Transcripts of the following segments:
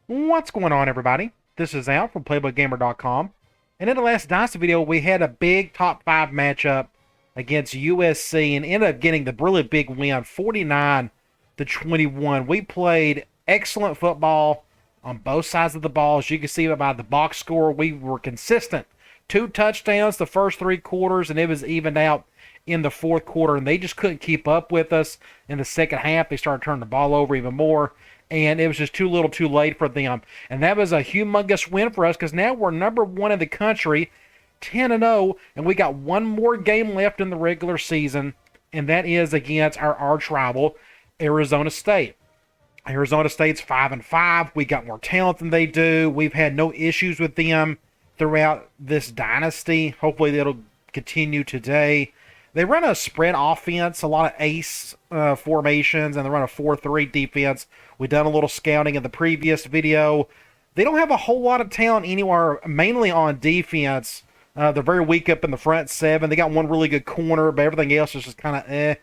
What's going on, everybody? This is Al from PlaybookGamer.com, and in the last Dynasty video, we had a big top 5 matchup against USC and ended up getting the really big win, 49-21. We played excellent football on both sides of the ball. As you can see by the box score, we were consistent. 2 touchdowns the first 3 quarters, and it was evened out in the fourth quarter, and they just couldn't keep up with us in the second half. They started turning the ball over even more, and it was just too little too late for them. And that was a humongous win for us because now we're number 1 in the country, 10-0, and we got one more game left in the regular season, and that is against our arch rival, Arizona State. Arizona State's 5-5. We got more talent than they do. We've had no issues with them throughout this dynasty. Hopefully that'll continue today. They run a spread offense, a lot of ace formations, and they run a 4-3 defense. We've done a little scouting in the previous video. They don't have a whole lot of talent anywhere, mainly on defense. They're very weak up in the front 7. They got one really good corner, but everything else is just kind of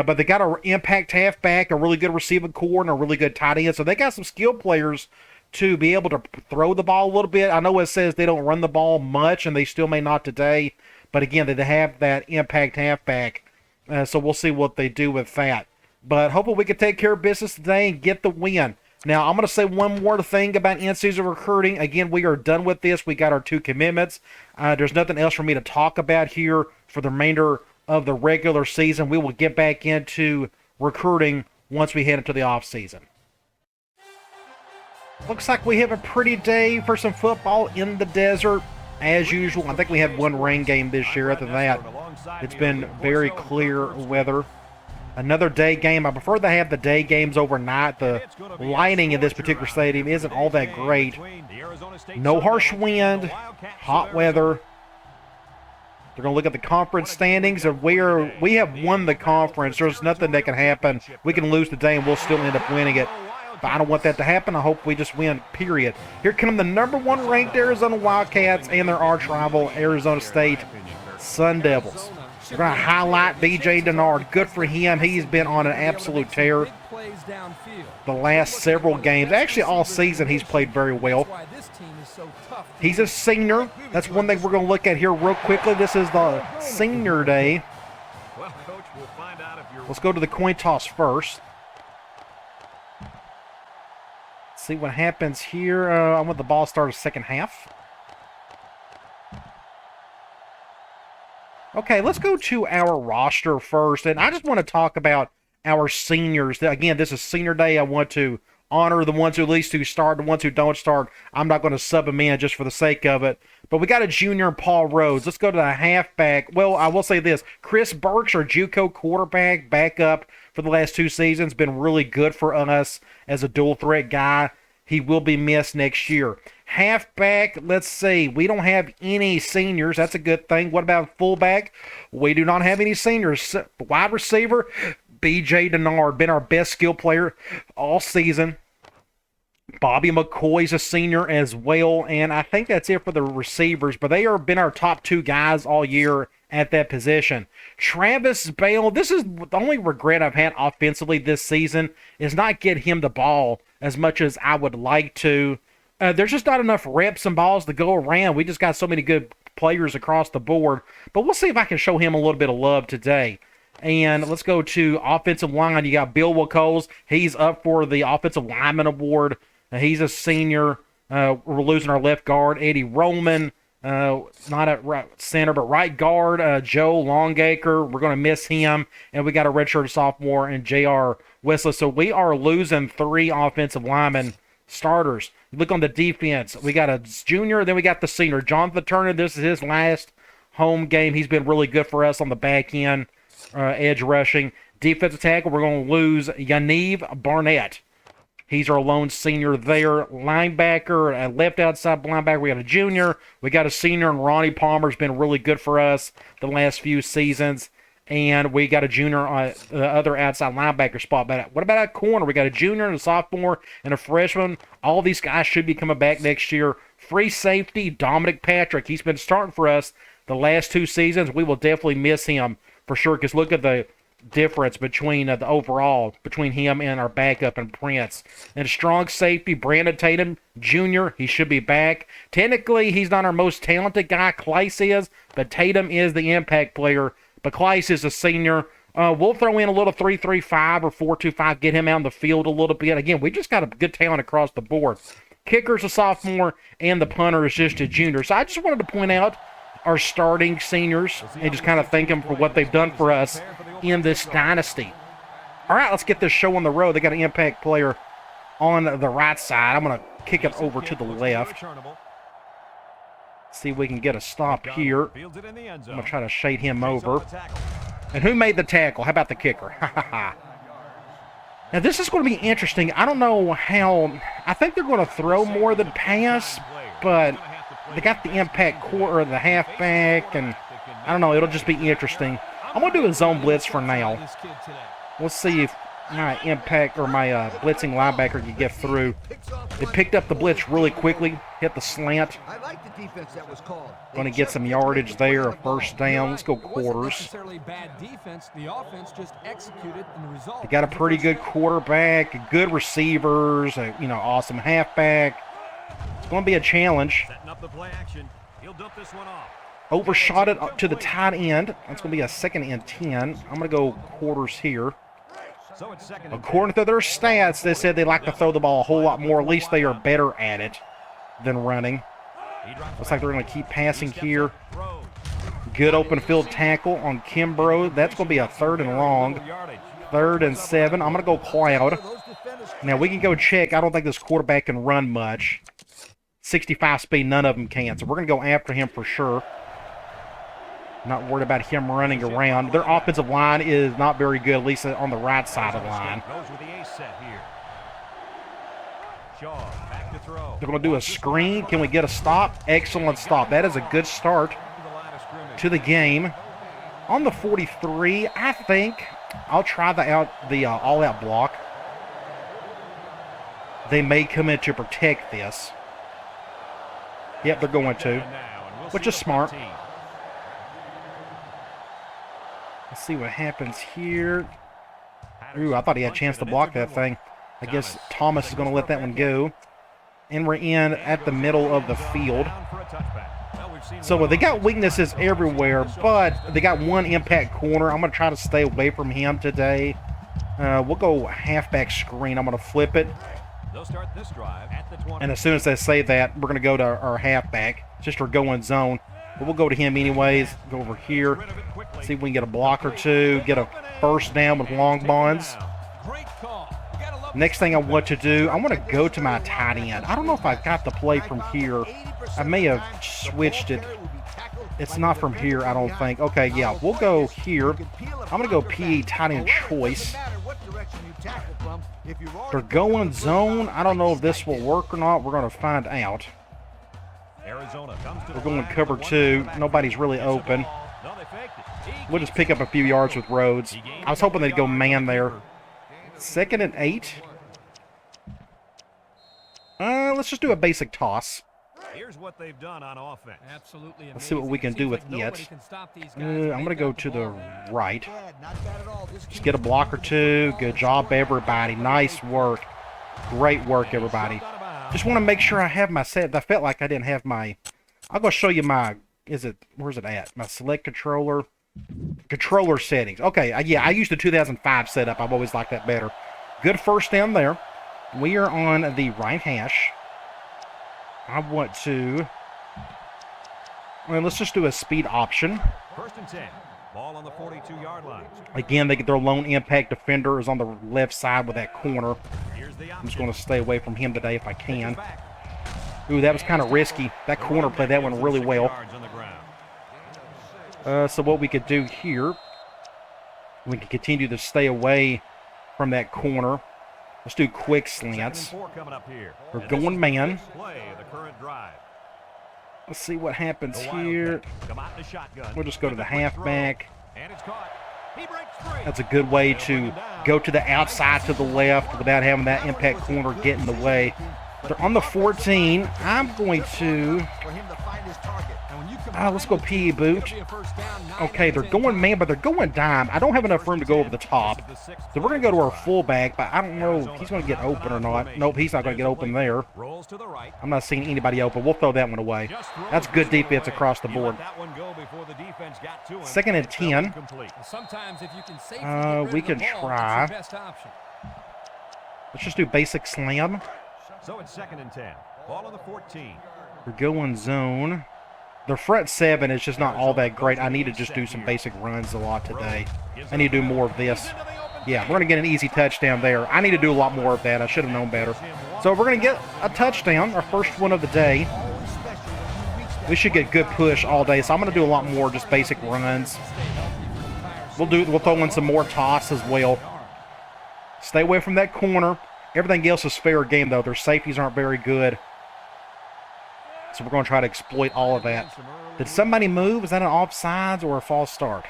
but they got an impact halfback, a really good receiving core, and a really good tight end. So they got some skilled players to be able to throw the ball a little bit. I know it says they don't run the ball much, and they still may not today. But again, they have that impact halfback, so we'll see what they do with that. But hopefully we can take care of business today and get the win. Now, I'm going to say one more thing about in-season recruiting. Again, we are done with this. We got our 2 commitments. There's nothing else for me to talk about here for the remainder of the regular season. We will get back into recruiting once we head into the offseason. Looks like we have a pretty day for some football in the desert. As usual, I think we had one rain game this year. Other than that, it's been very clear weather. Another day game. I prefer to have the day games overnight. The lighting in this particular stadium isn't all that great. No harsh wind, hot weather. They're going to look at the conference standings, and we have won the conference. There's nothing that can happen. We can lose today, and we'll still end up winning it. But I don't want that to happen. I hope we just win, period. Here come the number 1 ranked Arizona Wildcats and their arch rival, Arizona State Sun Devils. They're going to highlight B.J. Denard. Good for him. He's been on an absolute tear the last several games. Actually, all season he's played very well. He's a senior. That's one thing we're going to look at here real quickly. This is the senior day. Let's go to the coin toss first. See what happens here. I want the ball started second half. Okay, let's go to our roster first. And I just want to talk about our seniors. Again, this is senior day. I want to honor the ones who at least who start, the ones who don't start. I'm not going to sub them in just for the sake of it. But we got a junior, Paul Rhodes. Let's go to the halfback. Well, I will say this. Chris Burks, our JUCO quarterback, backup for the last 2 seasons, been really good for us as a dual threat guy. He will be missed next year. Halfback, let's see. We don't have any seniors. That's a good thing. What about fullback? We do not have any seniors. Wide receiver, B.J. Denard, been our best skill player all season. Bobby McCoy's a senior as well, and I think that's it for the receivers, but they have been our top 2 guys all year at that position. Travis Bale, this is the only regret I've had offensively this season, is not get him the ball as much as I would like to. There's just not enough reps and balls to go around. We just got so many good players across the board, but we'll see if I can show him a little bit of love today. And let's go to offensive line. You got Bill Wilcoles. He's up for the Offensive Lineman Award. He's a senior. We're losing our left guard, Eddie Roman. Not at right center, but right guard, Joe Longacre. We're going to miss him. And we got a redshirt sophomore and J.R. Wesley. So we are losing 3 offensive linemen starters. You look on the defense. We got a junior, then we got the senior. Jonathan Turner, this is his last home game. He's been really good for us on the back end, edge rushing. Defensive tackle, we're going to lose Yaniv Barnett. He's our lone senior there. Linebacker, left outside linebacker, we got a junior. We got a senior, and Ronnie Palmer's been really good for us the last few seasons. And we got a junior on the other outside linebacker spot. But what about that corner? We got a junior and a sophomore and a freshman. All these guys should be coming back next year. Free safety, Dominic Patrick. He's been starting for us the last 2 seasons. We will definitely miss him for sure, because look at the difference between the overall between him and our backup and Prince. And strong safety, Brandon Tatum Jr., he should be back. Technically, he's not our most talented guy. Clyce is, but Tatum is the impact player. But Clyce is a senior. We'll throw in a little 3-3-5 or 4-2-5, get him out in the field a little bit. Again, we just got a good talent across the board. Kicker's a sophomore, and the punter is just a junior. So I just wanted to point out our starting seniors and just kind of thank them for what they've done for us in this dynasty. All right, let's get this show on the road. They got an impact player on the right side. I'm going to kick it over to the left. See if we can get a stop here. I'm going to try to shade him over. And who made the tackle? How about the kicker? Now, this is going to be interesting. I don't know how. I think they're going to throw more than pass, but they got the impact quarter or the halfback, and I don't know. It'll just be interesting. I'm going to do a zone blitz for now. We'll see if my impact or my blitzing linebacker can get through. They picked up the blitz really quickly, hit the slant. Going to get some yardage there, a first down. Let's go quarters. They got a pretty good quarterback, good receivers, awesome halfback. It's going to be a challenge. Overshot it up to the tight end. That's going to be a 2nd and 10. I'm going to go quarters here. According to their stats, they said they like to throw the ball a whole lot more. At least they are better at it than running. Looks like they're going to keep passing here. Good open field tackle on Kimbrough. That's going to be a 3rd and long. 3rd and 7. I'm going to go Cloud. Now, we can go check. I don't think this quarterback can run much. 65 speed, none of them can. So we're going to go after him for sure. Not worried about him running around. Their offensive line is not very good, at least on the right side of the line. They're going to do a screen. Can we get a stop? Excellent stop. That is a good start to the game. On the 43, I think I'll try the all-out block. They may come in to protect this. Yep, they're going to, which is smart. Let's see what happens here. Ooh, I thought he had a chance to block that thing. I guess Thomas is going to let that one go. And we're in at the middle of the field. So they got weaknesses everywhere, but they got one impact corner. I'm going to try to stay away from him today. We'll go halfback screen. I'm going to flip it. And as soon as they say that, we're going to go to our halfback. Just our going zone. But we'll go to him anyways. Go over here. See if we can get a block or two. Get a first down with long bonds. Next thing I want to do, I want to go to my tight end. I don't know if I got the play from here. I may have switched it. It's not from here, I don't think. Okay, yeah, we'll go here. I'm going to go PE tight end choice. They're going zone. I don't know if this will work or not. We're going to find out. We're going cover 2. Nobody's really open. We'll just pick up a few yards with Rhodes. I was hoping they'd go man there. 2nd and 8. Let's just do a basic toss. Here's what they've done on offense. Absolutely amazing. Let's see what we can do with it. I'm going to go to the right. Just get a block or two. Good job, everybody. Nice work. Great work, everybody. Just want to make sure I have my set. I felt like I didn't have my... I'll go show you my... Where's it at? My select controller. Controller settings. Okay, yeah, I used the 2005 setup. I've always liked that better. Good first down there. We are on the right hash. I want to... Well, let's just do a speed option. 1st and 10. Ball on the 42-yard line. Again, their lone impact defender is on the left side with that corner. I'm just going to stay away from him today if I can. Ooh, that was kind of risky. That corner played that one really well. So what we could do here, we can continue to stay away from that corner. Let's do quick slants. We're going man. Let's see what happens here. We'll just go to the halfback. That's a good way to go to the outside to the left without having that impact corner get in the way. They're on the 14. I'm going to... let's go PE boot. Okay, they're going man, but they're going dime. I don't have enough room to go over the top. So we're going to go to our fullback, but I don't know if he's going to get open or not. Nope, he's not going to get open there. I'm not seeing anybody open. We'll throw that one away. That's good defense across the board. 2nd and 10. We can try. Let's just do basic slam. So it's 2nd and 10. Ball on the 14. We're going zone. The front 7 is just not all that great. I need to just do some basic runs a lot today. I need to do more of this. Yeah, we're going to get an easy touchdown there. I need to do a lot more of that. I should have known better. So we're going to get a touchdown, our first one of the day. We should get good push all day. So I'm going to do a lot more just basic runs. We'll throw in some more toss as well. Stay away from that corner. Everything else is fair game, though. Their safeties aren't very good. So we're going to try to exploit all of that. Did somebody move? Is that an offsides or a false start?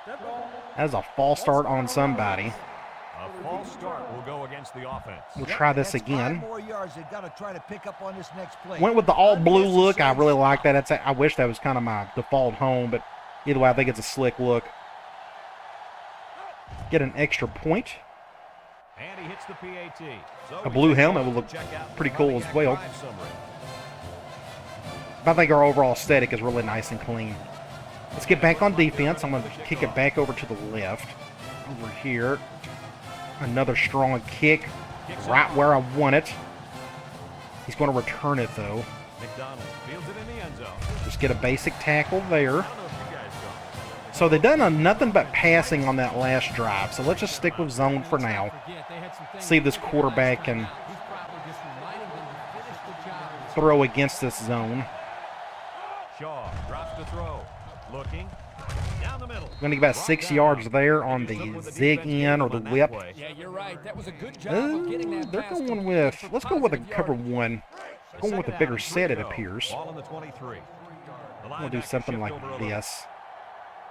That is a false start on somebody. A false start will go against the offense. We'll try this again. Went with the all-blue look. I really like that. I wish that was kind of my default home, but either way, I think it's a slick look. Get an extra point. And he hits the PAT. So a blue helmet will look pretty cool as well. But I think our overall aesthetic is really nice and clean. Let's get back on defense. I'm going to kick it back over to the left. Over here. Another strong kick. Right where I want it. He's going to return it, though. Just get a basic tackle there. So they've done nothing but passing on that last drive. So let's just stick with zone for now. See if this quarterback can throw against this zone. Shaw drops the throw. Looking down the middle. Going to get about 6 yards there on the zig in or the whip. Yeah, you're right. That was a good job of getting that they're going with, let's go with a cover 1. Going with a bigger set, it appears. Ball on the 23. We'll do something like this.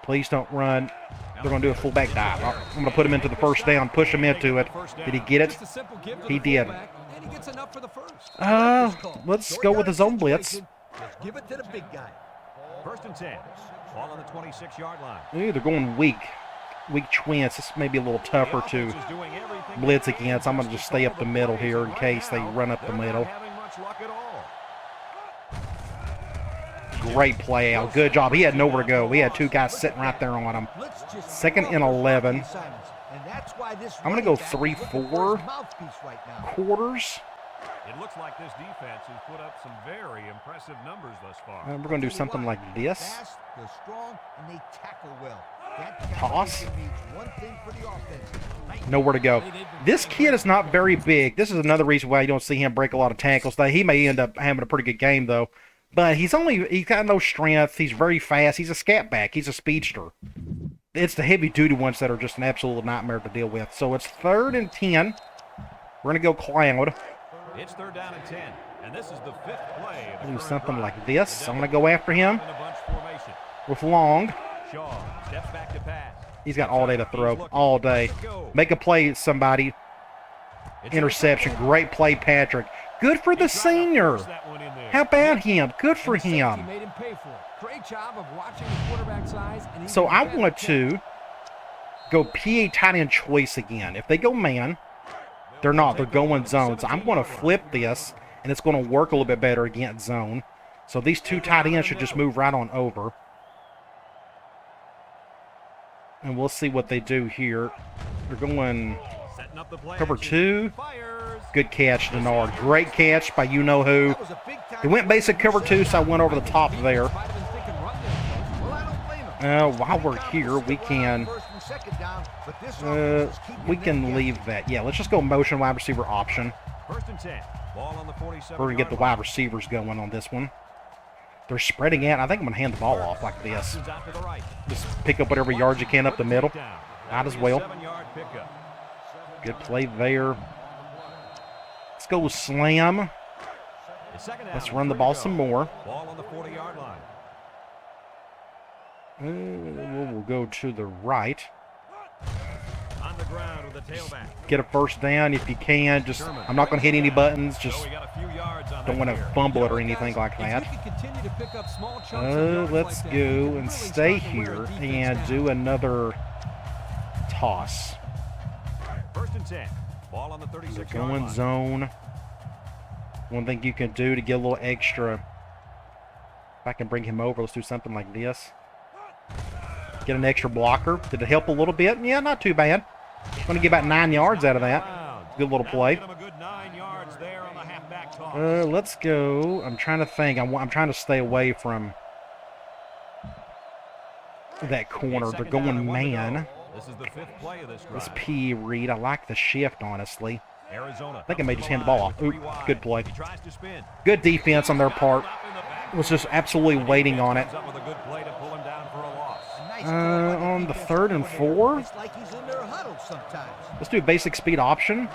Please don't run. They're going to do a fullback dive. I'm going to put him into the first down, push him into it. Did he get it? He did. Let's go with the zone blitz. Just give it to the big guy. 1st and 10. Ball on the 26-yard line. Ooh, they're going weak. Weak twins. This may be a little tougher to blitz against. I'm going to just stay up the middle here in case they run up the middle. Great play out. Good job. He had nowhere to go. We had 2 guys sitting right there on him. 2nd and 11. I'm going to go 3-4 quarters. It looks like this defense has put up some very impressive numbers thus far. And we're going to do something like this. Toss. Nowhere to go. This kid is not very big. This is another reason why you don't see him break a lot of tackles. He may end up having a pretty good game, though. But he's got no strength. He's very fast. He's a scat back. He's a speedster. It's the heavy-duty ones that are just an absolute nightmare to deal with. So it's 3rd and 10. We're going to go cloud. It's 3rd down and 10, and this is the 5th play. Do something like this. I'm going to go after him with long. Shaw steps back to pass. He's got all day to throw, all day. Make a play, somebody. Interception. Great play, Patrick. Good for the senior. How about him? Good for him. So I want to go PA tight end choice again. If they go man, they're not. They're going zone. So I'm going to flip this, and it's going to work a little bit better against zone. So these 2 tight ends should just move right on over. And we'll see what they do here. They're going cover 2. Good catch, Denard. Great catch by you-know-who. He went basic cover 2, so I went over the top there. While we're here, we can leave that. Yeah, let's just go motion wide receiver option. 1st and 10. Ball on the 47. We're going to get the wide receivers going on this one. They're spreading out. I think I'm going to hand the ball off like this. Just pick up whatever yards you can up the middle. Might as well. Good play there. Let's go with slam. Let's run the ball some more. Ball on the 40-yard line. We'll go to the right. On the ground with the tailback. Get a first down if you can. Just I'm not going to hit any buttons. Just We got a few yards on don't that want to here. fumble it or anything like If you that. can continue to pick up small chunks of yards Let's like that, go you can and really stay start to wear a here defense and down. do another toss. First and 10. Ball on the 36-yard Going line. zone. One thing you can do to get a little extra. If I can bring him over, let's do something like this. Get an extra blocker. Did it help a little bit? Yeah, not too bad. Going to get about 9 yards out of that. Good little play. Give him a good 9 yards there on the halfback toss. Let's go. I'm trying to think. I'm trying to stay away from that corner. They're Second down going and 1 to man. go. This is the 5th play of this This drive. P read. I like the shift, honestly. Arizona. I think I may just hand the ball off. Oop, good play. He tries to spin. Good defense on their part. Was just absolutely waiting on it. Comes up with a good play to pull him down for a loss. A nice call by On the defense 3rd and there. 4. It's like he's in their huddle sometimes. Let's do a basic speed option.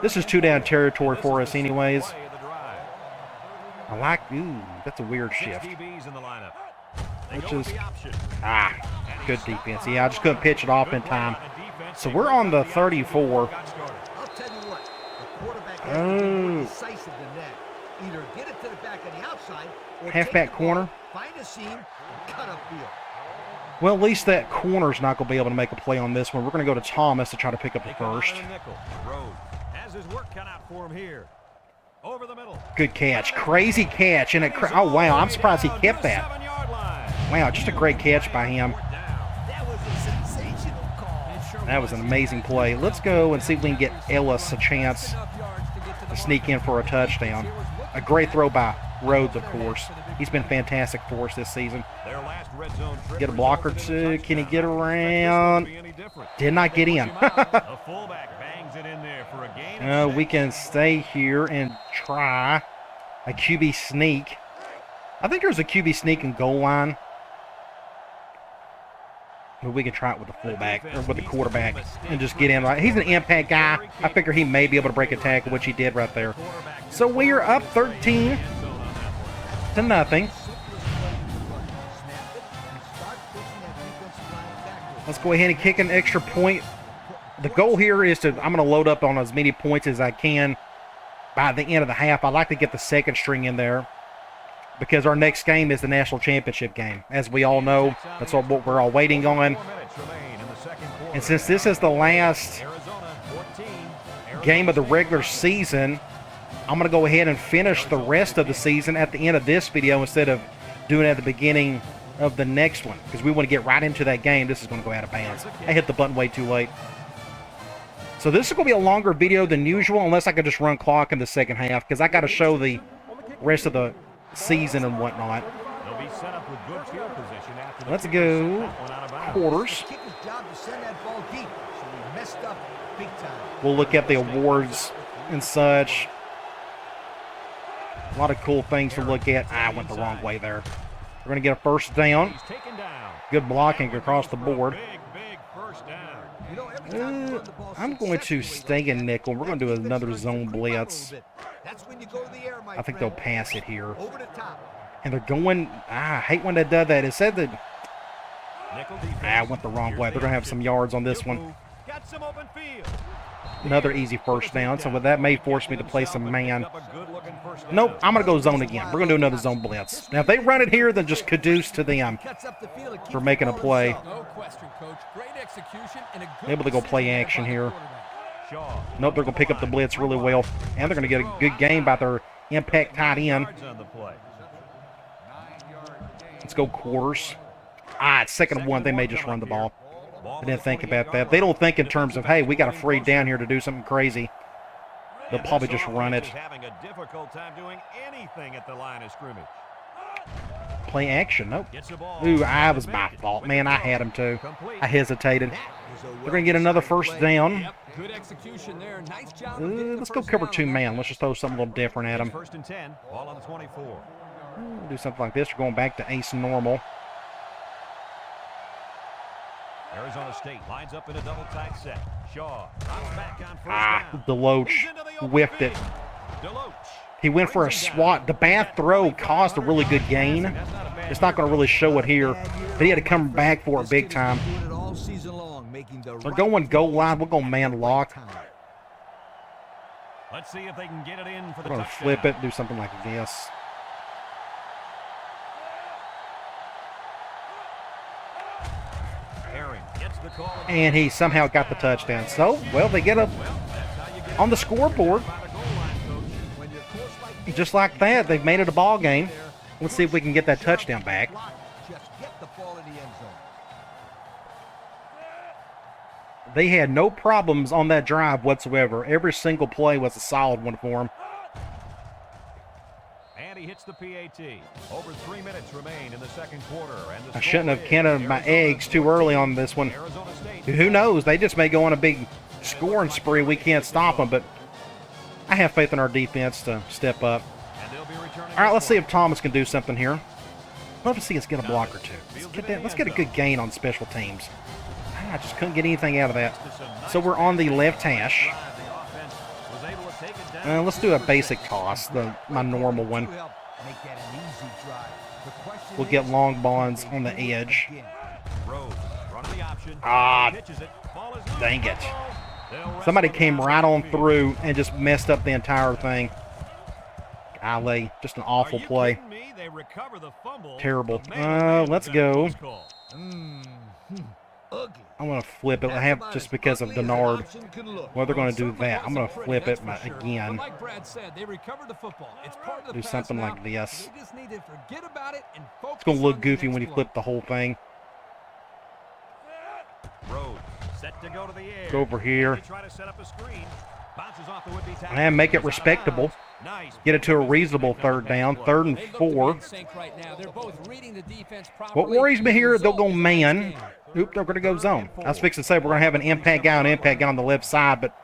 This is 2-down territory for us anyways. Play of the drive. I like, ooh, that's a weird 6 shift. DBs in the lineup. They Which go with is- the option. Good defense. Yeah, I just couldn't pitch it off in Good play time. by the defense. So They we're worked on out the option 34. got started. I'll tell you what, the quarterback has to be more decisive than that. Either get it to the back of the outside or Halfback take the ball, corner. find a seam, and cut upfield. Well, at least that corner's not going to be able to make a play on this one. We're going to go to Thomas to try to pick up the They come out first. in a nickel. Rhodes has his work cut out for him here. Over the middle. Good catch. Crazy catch. And oh, wow. I'm surprised he kept that. 7-yard line. Wow, just a great catch by him. That was a sensational call. That was an amazing play. Let's go and see if we can get Ellis a chance to sneak in for a touchdown. A great throw by Rhodes, of course. He's been fantastic for us this season. Their last red zone trip Get a block or resulted in a two. Can he touchdown. get I don't expect this one to around? be any different. Did not get in. The fullback bangs it in there for a gain of We 6. can stay here and try a QB sneak. I think there's a QB sneak and goal line. But we can try it with the fullback or with the quarterback and just get in. Right. He's an impact guy. I figure he may be able to break a tackle, which he did right there. So we are up 13 to nothing. Let's go ahead and kick an extra point. The goal here is I'm going to load up on as many points as I can by the end of the half. I'd like to get the second string in there because our next game is the national championship game. As we all know, that's what we're all waiting on. 4 minutes remain in the second quarter. And since this is the last Arizona 14. game of the regular season, I'm going to go ahead and finish the rest of the season at the end of this video instead of doing it at the beginning of the next one because we want to get right into that game. This is going to go out of bounds. I hit the button way too late. So this is going to be a longer video than usual unless I can just run clock in the second half because I got to show the rest of the season and whatnot. They'll be set up with good field position after the Let's kicker go sent that one out of bounds. quarters. Kicker's job to send that ball deep, so he messed up big time. We'll look at the awards and such. A lot of cool things to look at. I went the wrong way there. We're going to get a first down. He's taken down. Good blocking across the board. Big first down. You know, every time you run the ball I'm going to successfully, stay in nickel. We're going to do defense another starts to zone creep up a blitz. little bit. That's when you go to the air, my I think friend. they'll pass it here. Over the top. And they're going, I hate when they do that. It said that, Nickel defense. I went the wrong way. They're going to have some yards on this one. Got some open field. Another easy first down. So that may force me to play some man. Picked up a good-looking first down. Nope, I'm going to go zone again. We're going to do another zone blitz. Now, if they run it here, then just caduce to them Cuts up the field and keeps for the making a ball play. himself. No question, Coach. Great execution and a good Able to go play decision action by the here. quarterback. Shaw. Nope, they're going to pick up the blitz really well. And they're going to get a good game by their impact tight end. Yards on the play. Let's go quarters. It's second and one. They may just run the ball. Ball I didn't think about that. They don't think in terms of, hey, we got a free down here to do something crazy. They'll probably just run it. Having a difficult time doing anything at the line of scrimmage. Play action. Nope. Gets the ball. Ooh, I was my fault. Man, I had him too. I hesitated. We're going to get another first down. Yep, good execution there. Nice job. of getting the Let's go first cover down two on that. man. Let's just throw something a little different at them. First and 10. Ball on the 24. Do something like this. We're going back to ace normal. Arizona State lines up in a double tight set. Shaw drops back on first down. Deloach He's into the open whiffed it. field. Deloach. He went for a swat. The bad throw caused a really good gain. It's not going to really show it here, but he had to come back for it big time. season long, making the They're going goal line. We're going to man lock. Let's see if they can get it in for the We're going to touchdown. flip it, do something like this. Herring gets the call. And he somehow got the touchdown. So, well, they get up Well, that's how you get on the it scoreboard. by the goal line, coach. When you're close like this, Just like that. They've made it a ball game. Let's see if we can get that touchdown back. just get the ball in the end zone. They had no problems on that drive whatsoever. Every single play was a solid one for them. And he hits the PAT. Over 3 minutes remain in the second quarter. And the I shouldn't have score is counted my Arizona eggs too early on this one. Arizona State. Who knows? They just may go on a big scoring spree. We can't stop them, but I have faith in our defense to step up. And they'll be returning All right, let's see this if Thomas can do something here. Love to see us get a block or two. Let's get a good gain on special teams. I just couldn't get anything out of that. So we're on the left hash. Let's do a basic toss, my normal one. Make that an easy drive. The question We'll get is, long bonds on the edge. again. Rose running the option. Ah, Pitches it. Ball is loose. dang it. They'll wrestle Somebody it came down right on the field. through and just messed up the entire thing. Golly, just an awful Are you play. kidding me? They recover the fumble. Terrible. The man Let's that go. was called. Ugly. I'm going to flip it. I That's have about just as because of ugly as an Denard. option can look. Well, they're going to do Certainly that. I'm going to wasn't flip pretty, it that's for sure. again. But like Brad said, they recovered the football. It's part of the Do pass something now. like this. They just need to forget about it and focus. It's going to look on the goofy next when you play. flip the whole thing. Rose set to go to the air. Go over here. They try to set up a screen. Bounces off the would-be tackle. And make it Goes out of respectable. bounds. Nice. Get it to a reasonable third down. Third and They look to be 4. in sync right now. They're both reading the defense What properly. worries me here, they'll go Result is a man. nice game. Oop, they're going to go zone. I was fixing to say we're going to have an impact guy on the left side, but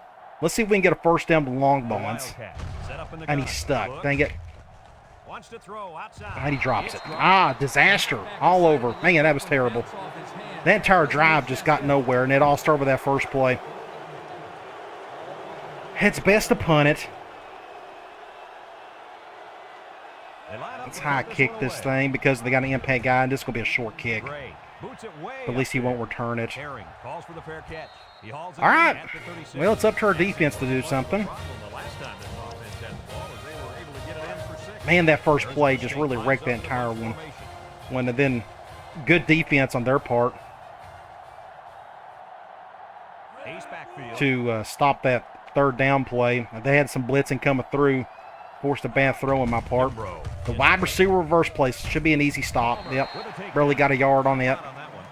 let's see if we can get a first down with long bonds. Wildcats set up in the And gun. he's stuck. Look. Dang it. Wants to throw outside. And he drops it. It's dropped. Ah, disaster. All over. Man, that was terrible. That entire drive just got nowhere, and it all started with that first play. It's best to punt it. They line up That's to how I put kick one this away. thing because they got an impact guy, and this is going to be a short kick. Gray boots it way At least he up won't there. return it. Herring calls for the fair catch. He hauls it All in right. at the 36. Well, it's up to our defense to do something. The last time this offense had the ball was they were able to get it in for 6. Man, that first play just really wrecked the entire one. When then good defense on their part Ace backfield. to stop that third down play. They had some blitzing coming through. Forced a bad throw on my part. The wide receiver reverse play should be an easy stop. Yep. Barely got a yard on that. On that one.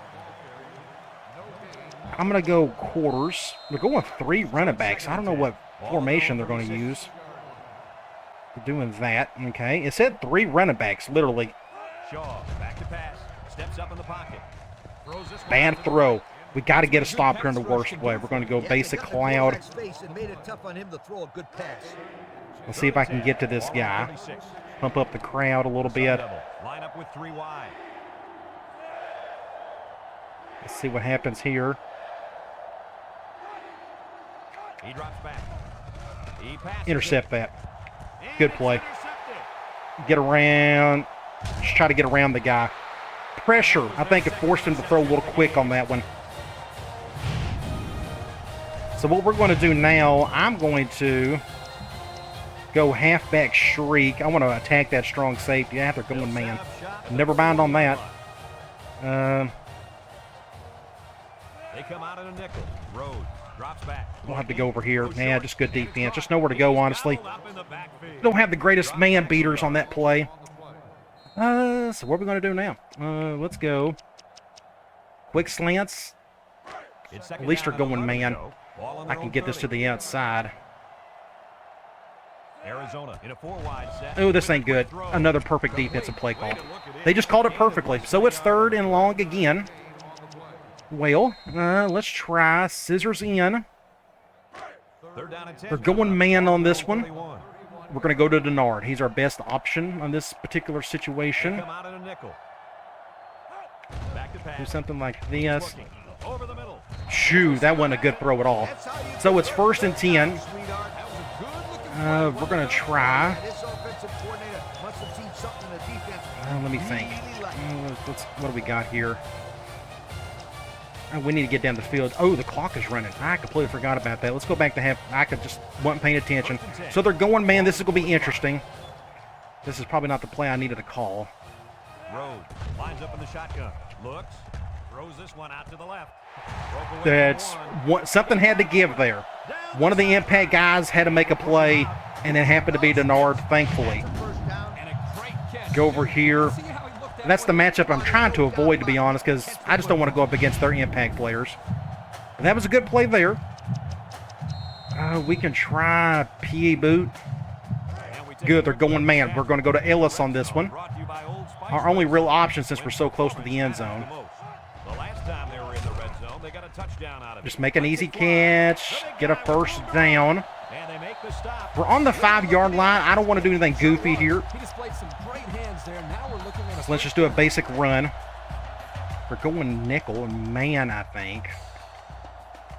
I'm going to go quarters. They're going 3 running backs. I don't know what formation they're going to use. They're doing that. Okay. It said 3 running backs, literally. Shaw back to pass. Steps up in the pocket. Throws this one Bad out to the throw. right. We got to get a stop here in the worst way. We're going to go Yeah, basic they got the quarterback's cloud. face and made it tough on him to throw a good pass. Let's see if I can get to this Ball on guy. 36. Pump up the crowd a little Sun bit. Devil. Line up with 3 wide. Let's see what happens here. He drops back. He passes Intercept it. that. And Good it's play. intercepted. Get around. Just try to get around the guy. Pressure. I think it forced him to throw a little quick on that one. So what we're going to do now, I'm going to go halfback shriek. I want to attack that strong safety. Yeah, they're going man. Never mind on that. They come out in a nickel. Rhodes drops back. We'll have to go over here. Yeah, just good defense. Just know where to go, honestly. Up in the backfield. Don't have the greatest man beaters on that play. So what are we going to do now? Let's go. Quick slants. It's second At least down they're and going 11 man. to go. Ball on I their can own get this to 30. the outside. Arizona in a 4-wide set. Oh, this ain't good. Another perfect defensive play call. They just called it perfectly. So it's third and long again. Well, let's try scissors in. Third down and 10. They're going man on this one. 41. We're going to go to Denard. He's our best option on this particular They situation. come out in a nickel. Back to pass. Do something like this. Working. Over the middle. Shoo, that wasn't a good throw at all. That's how you So do it's it. first and 10. Sweetheart, that was a good-looking We're going to try. This offensive coordinator must have seen something in the defense. Let me think. Really liked. What do we got here? Oh, we need to get down the field. Oh, the clock is running. I completely forgot about that. Let's go back to half. I could just wasn't paying attention. So they're going, man. This is going to be interesting. This is probably not the play I needed to call. Rhodes lines up in the shotgun. Looks. Throws this one out to the left. That's something had to give there. One of the impact guys had to make a play, and it happened to be Denard, thankfully. Go over here. That's the matchup I'm trying to avoid, to be honest, because I just don't want to go up against their impact players. But that was a good play there. We can try PE boot. Good, they're going man. We're going to go to Ellis on this one. Our only real option since we're so close to the end zone. Just make an easy catch, get a first down. We're on the 5-yard line. I don't want to do anything goofy here. So let's just do a basic run. We're going nickel and man, I think.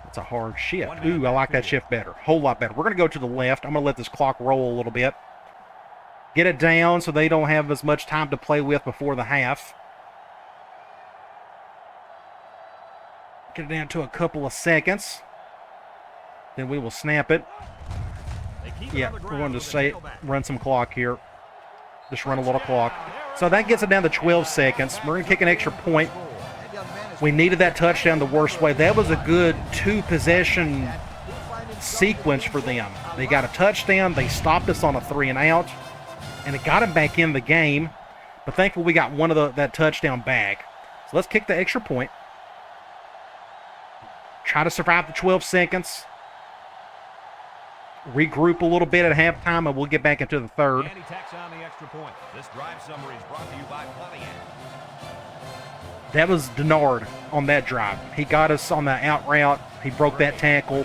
It's a hard shift. Ooh, I like that shift better. Whole lot better. We're going to go to the left. I'm going to let this clock roll a little bit. Get it down so they don't have as much time to play with before the half. Get it down to a couple of seconds. Then we will snap it. Yeah, we're going to say run some clock here. Just run a little clock. So that gets it down to 12 seconds. We're going to kick an extra point. We needed that touchdown the worst way. That was a good 2-possession sequence for them. They got a touchdown. They stopped us on a 3-and-out. And it got them back in the game. But thankfully we got one of that touchdown back. So let's kick the extra point. Try to survive the 12 seconds. Regroup a little bit at halftime, and we'll get back into the third. And he tacks on the extra point. This drive summary is brought to you by Pontiac. That was Denard on that drive. He got us on the out route. He broke that tackle.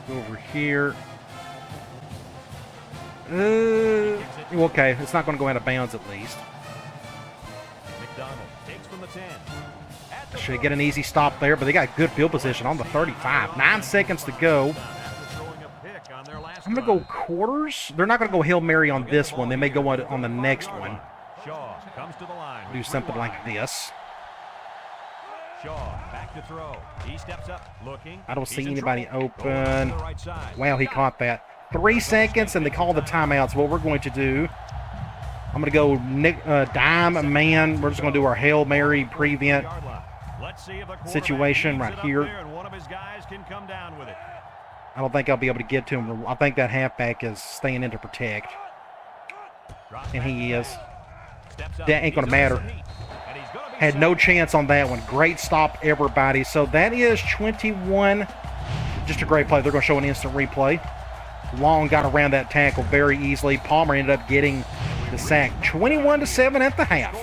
Over here. Okay, it's not going to go out of bounds at least. McDonald takes from the 10. Should get an easy stop there, but they got good field position on the 35. 9 seconds to go. I'm going to go quarters. They're not going to go Hail Mary on this one. They may go on the next one. Shaw comes to the line. Do something like this. Shaw back to throw. He steps up, looking. I don't see anybody open. Wow, he caught that. 3 seconds, and they call the timeouts. What we're going to do, I'm going to go dime man. We're just going to do our Hail Mary prevent situation right here. I don't think I'll be able to get to him. I think that halfback is staying in to protect. And he is. That ain't going to matter. Had no chance on that one. Great stop, everybody. So that is 21. Just a great play. They're going to show an instant replay. Long got around that tackle very easily. Palmer ended up getting the sack. 21-7 at the half.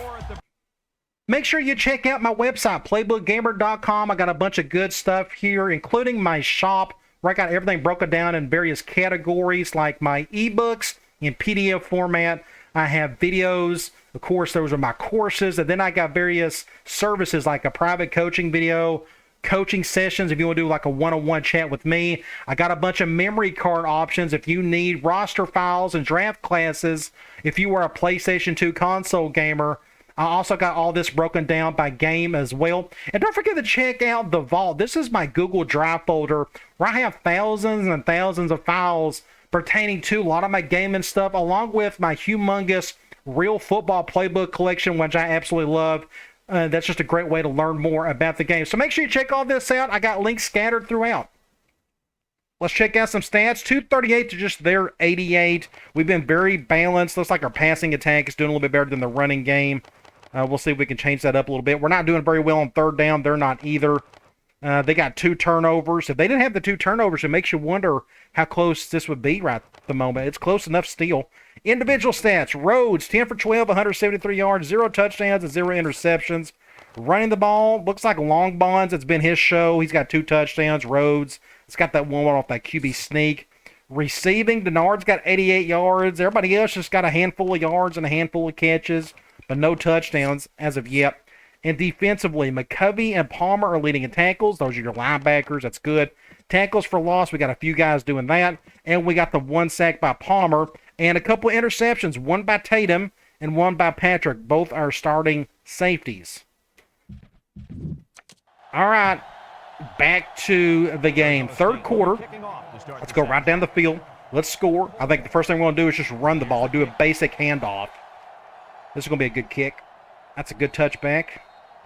Make sure you check out my website, playbookgamer.com. I got a bunch of good stuff here, including my shop, where I got everything broken down in various categories, like my ebooks in PDF format. I have videos. Of course, those are my courses. And then I got various services like a private coaching video, coaching sessions if you want to do like a one-on-one chat with me. I got a bunch of memory card options if you need roster files and draft classes if you are a PlayStation 2 console gamer. I also got all this broken down by game as well. And don't forget to check out the Vault. This is my Google Drive folder where I have thousands and thousands of files pertaining to a lot of my gaming stuff, along with my humongous Real Football Playbook collection, which I absolutely love. That's just a great way to learn more about the game. So make sure you check all this out. I got links scattered throughout. Let's check out some stats. 238 to just their 88. We've been very balanced. Looks like our passing attack is doing a little bit better than the running game. We'll see if we can change that up a little bit. We're not doing very well on third down. They're not either. They got 2 turnovers. If they didn't have the 2 turnovers, it makes you wonder how close this would be right at the moment. It's close enough still. Individual stats. Rhodes, 10 for 12, 173 yards, 0 touchdowns, and 0 interceptions. Running the ball, looks like Long Bonds. It's been his show. He's got 2 touchdowns. Rhodes, it's got that one off that QB sneak. Receiving, Denard's got 88 yards. Everybody else just got a handful of yards and a handful of catches, but no touchdowns as of yet. And defensively, McCovey and Palmer are leading in tackles. Those are your linebackers. That's good. Tackles for loss, we got a few guys doing that. And we got the 1 sack by Palmer and a couple of interceptions, 1 by Tatum and 1 by Patrick, both our starting safeties. All right, back to the game. Third quarter. Let's go right down the field. Let's score. I think the first thing we're going to do is just run the ball, do a basic handoff. This is going to be a good kick. That's a good touchback.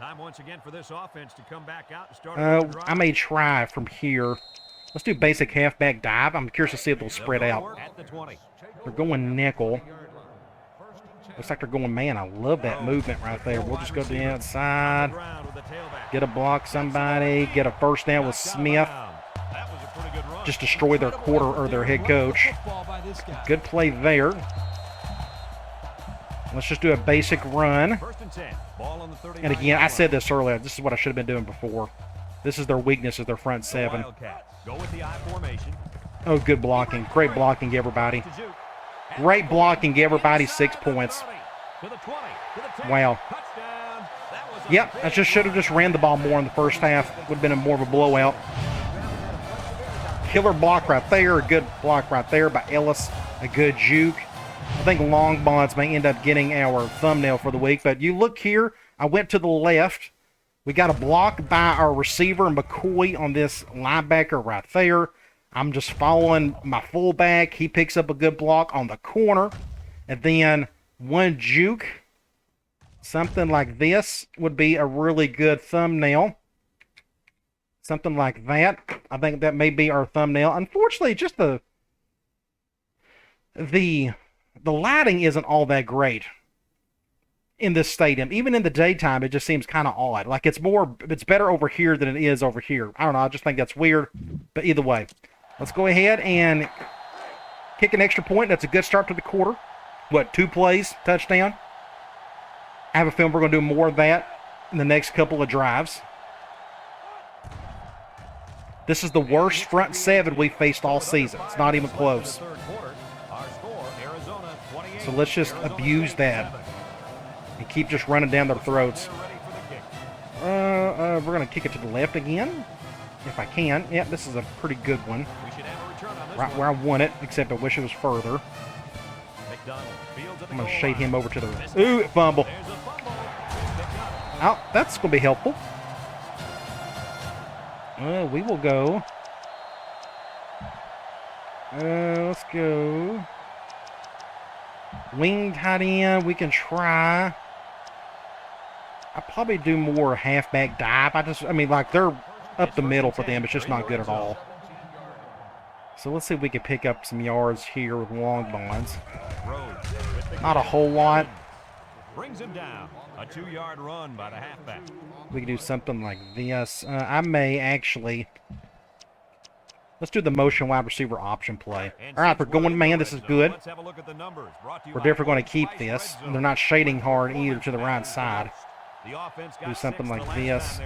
Time once again for this offense to come back out and start. I may try from here. Let's do basic halfback dive. I'm curious to see if they'll spread out. At the 20. They're going nickel. Looks like they're going man. I love that movement right there. We'll just go to the outside. Get a block somebody. Get a first down with Smith. Just destroy their quarter or their head coach. Good play there. Let's just do a basic run. And again, I said this earlier. This is what I should have been doing before. This is their weakness, is their front seven. Go with the I formation. Oh, good blocking. Great blocking, everybody. Great blocking, everybody. 6 points. Wow. Yep, I just should have just ran the ball more in the first half. Would have been more of a blowout. Killer block right there. A good block right there by Ellis. A good juke. I think long bonds may end up getting our thumbnail for the week. But you look here. I went to the left. We got a block by our receiver, McCoy, on this linebacker right there. I'm just following my fullback. He picks up a good block on the corner. And then one juke. Something like this would be a really good thumbnail. Something like that. I think that may be our thumbnail. Unfortunately, just the lighting isn't all that great in this stadium. Even in the daytime, it just seems kind of odd. Like it's better over here than it is over here. I don't know. I just think that's weird. But either way, let's go ahead and kick an extra point. That's a good start to the quarter. What, 2 plays, touchdown? I have a feeling we're going to do more of that in the next couple of drives. This is the worst front seven we've faced all season. It's not even close. So let's just abuse that and keep just running down their throats. We're going to kick it to the left again, if I can. Yeah, this is a pretty good one. Right where I want it, except I wish it was further. I'm going to shade him over to the right. Ooh, fumble. Oh, that's going to be helpful. We will go. Let's go. Wing tight end, we can try. I'll probably do more halfback dive. I mean, like, they're up the middle for them. It's just not good at all. So let's see if we can pick up some yards here with long bonds. Not a whole lot. Brings him down. A 2-yard run by the halfback. We can do something like this. I may actually... Let's do the motion wide receiver option play. All right, we're going man. This is good. We're definitely going to keep this. And they're not shading hard either to the right side. Do something like this.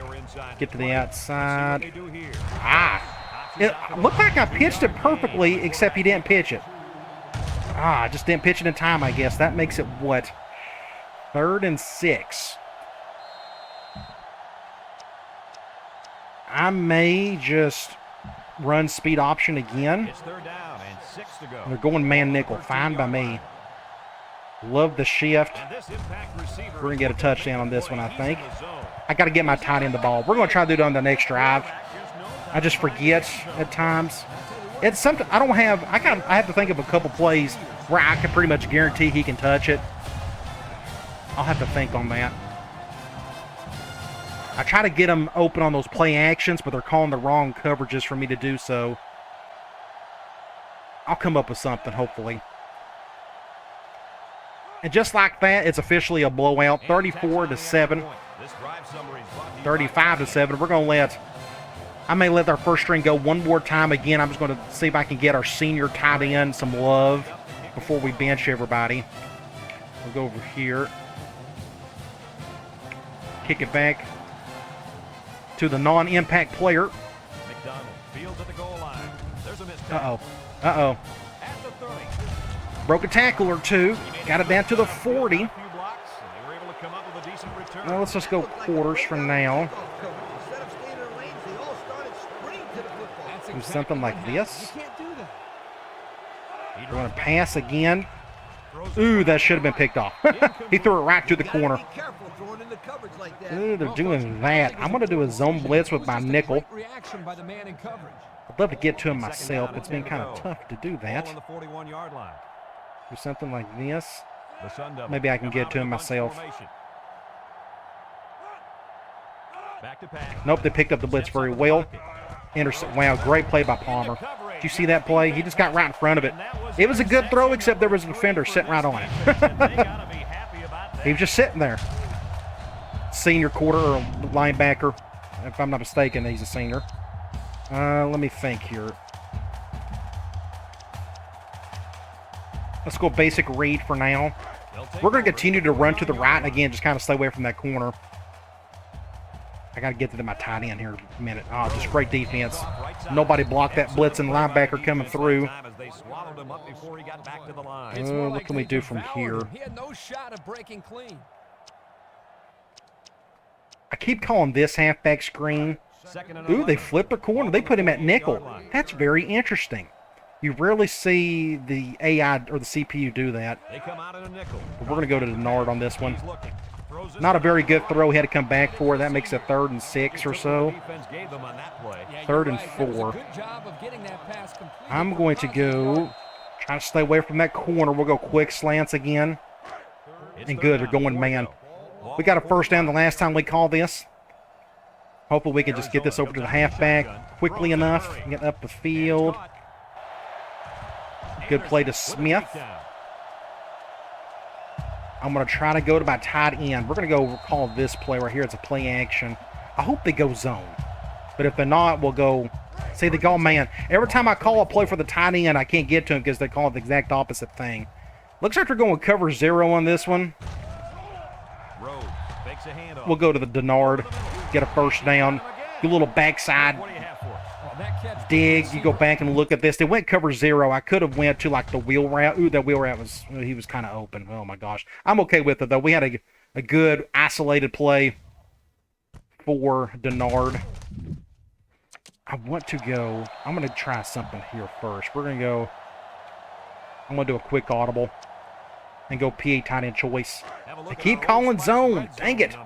Get to the outside. It looked like I pitched it perfectly, except he didn't pitch it. I just didn't pitch it in time, I guess. That makes it what? 3rd and 6. I may just run speed option again. It's 3rd down and 6 to go. They're going man nickel. Fine by me. Love the shift. We're going to get a touchdown on this one, I think. I got to get my tight end the ball. We're going to try to do it on the next drive. I just forget at times. It's something I don't have. I have to think of a couple plays where I can pretty much guarantee he can touch it. I'll have to think on that. I try to get them open on those play actions, but they're calling the wrong coverages for me to do so. I'll come up with something, hopefully. And just like that, it's officially a blowout. 34-7. 35-7. We're going to let... I may let our first string go one more time again. I'm just going to see if I can get our senior tight end some love before we bench everybody. We'll go over here. Kick it back to the non-impact player. Uh-oh. Uh-oh. Broke a tackle or two. Got it down to the 40. Well, let's just go quarters from now. Do something like this. We're going to pass again. Ooh, that should have been picked off. He threw it right to the Gotta corner. be careful throwing into coverage like that. Ooh, they're doing that. I'm going to do a zone blitz with my nickel. Great reaction by the man in coverage. I'd love to get to him myself. It's been kind of tough to do that. Ball on the 41-yard line. Do something like this. The Sun Devils Maybe I can come get out to in him a bunch myself. formation. Back to pass. Nope, they picked up the blitz very well. Wow, great play by Palmer. Did you see that play? He just got right in front of it. It was a good throw, except there was a defender sitting right on it. He was just sitting there. Senior quarter or linebacker. If I'm not mistaken, he's a senior. Let me think here. Let's go basic read for now. We're going to continue to run to the right, and again, just kind of stay away from that corner. I got to get to my tight end here in a minute. Oh, just great defense. Nobody blocked that blitzing linebacker coming through. What can we do from here? He had no shot of breaking clean. I keep calling this halfback screen. Ooh, they flipped the corner. They put him at nickel. That's very interesting. You rarely see the AI or the CPU do that. But we're going to go to Denard on this one. Not a very good throw. He had to come back for. That makes it 3rd and 6 or so. 3rd and 4. I'm going to go try to stay away from that corner. We'll go quick slants again. And good, they're going man. We got a first down the last time we called this. Hopefully we can just get this over to the halfback quickly enough. Get up the field. Good play to Smith. I'm going to try to go to my tight end. We're going to go call this play right here. It's a play action. I hope they go zone. But if they're not, we'll go. See, they go man. Every time I call a play for the tight end, I can't get to him because they call it the exact opposite thing. Looks like they're going cover 0 on this one. We'll go to the Denard. Get a first down. Do a little backside dig. You go back and look at this. They went cover 0. I could have went to like the wheel route. Ooh, that wheel route he was kind of open. Oh my gosh. I'm okay with it though. We had a good isolated play for Denard. I want to go. I'm going to try something here first. I'm going to do a quick audible and go PA tight end choice. They keep calling zone. Dang it.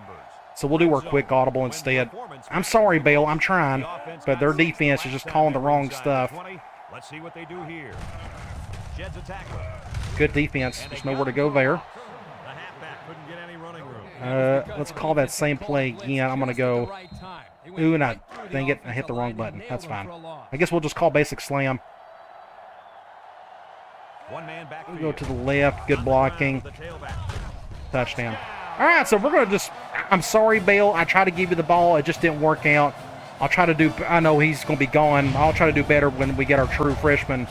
So we'll do our quick audible instead. I'm sorry, Bale. I'm trying. But their defense is just calling the wrong stuff. Let's see what they do here. Good defense. There's nowhere to go there. Let's call that same play again. I'm going to go. Ooh, and dang it. I hit the wrong button. That's fine. I guess we'll just call basic slam. We'll go to the left. Good blocking. Touchdown. All right, so we're going to just, I'm sorry, Bale. I tried to give you the ball. It just didn't work out. I'll try to do, I know he's going to be gone. I'll try to do better when we get our true freshman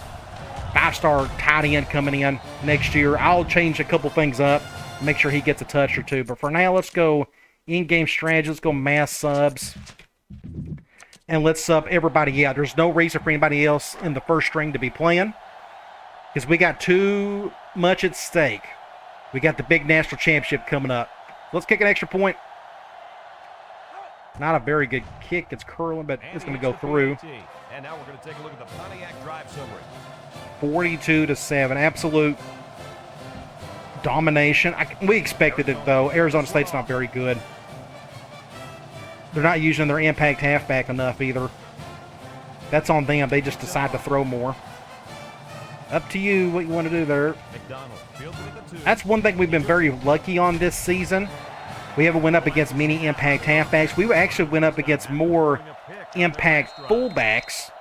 5-star tight end coming in next year. I'll change a couple things up, make sure he gets a touch or two. But for now, let's go in-game strategy. Let's go mass subs. And let's sub everybody out. There's no reason for anybody else in the first string to be playing because we got too much at stake. We got the big national championship coming up. Let's kick an extra point. Not a very good kick. It's curling, but it's going to go through. And now we're going to take a look at the Pontiac drive summary. 42-7. Absolute domination. We expected it, though. Arizona State's not very good. They're not using their impact halfback enough either. That's on them. They just decide to throw more. Up to you what you want to do there. That's one thing we've been very lucky on this season. We haven't went up against many impact halfbacks. We actually went up against more impact fullbacks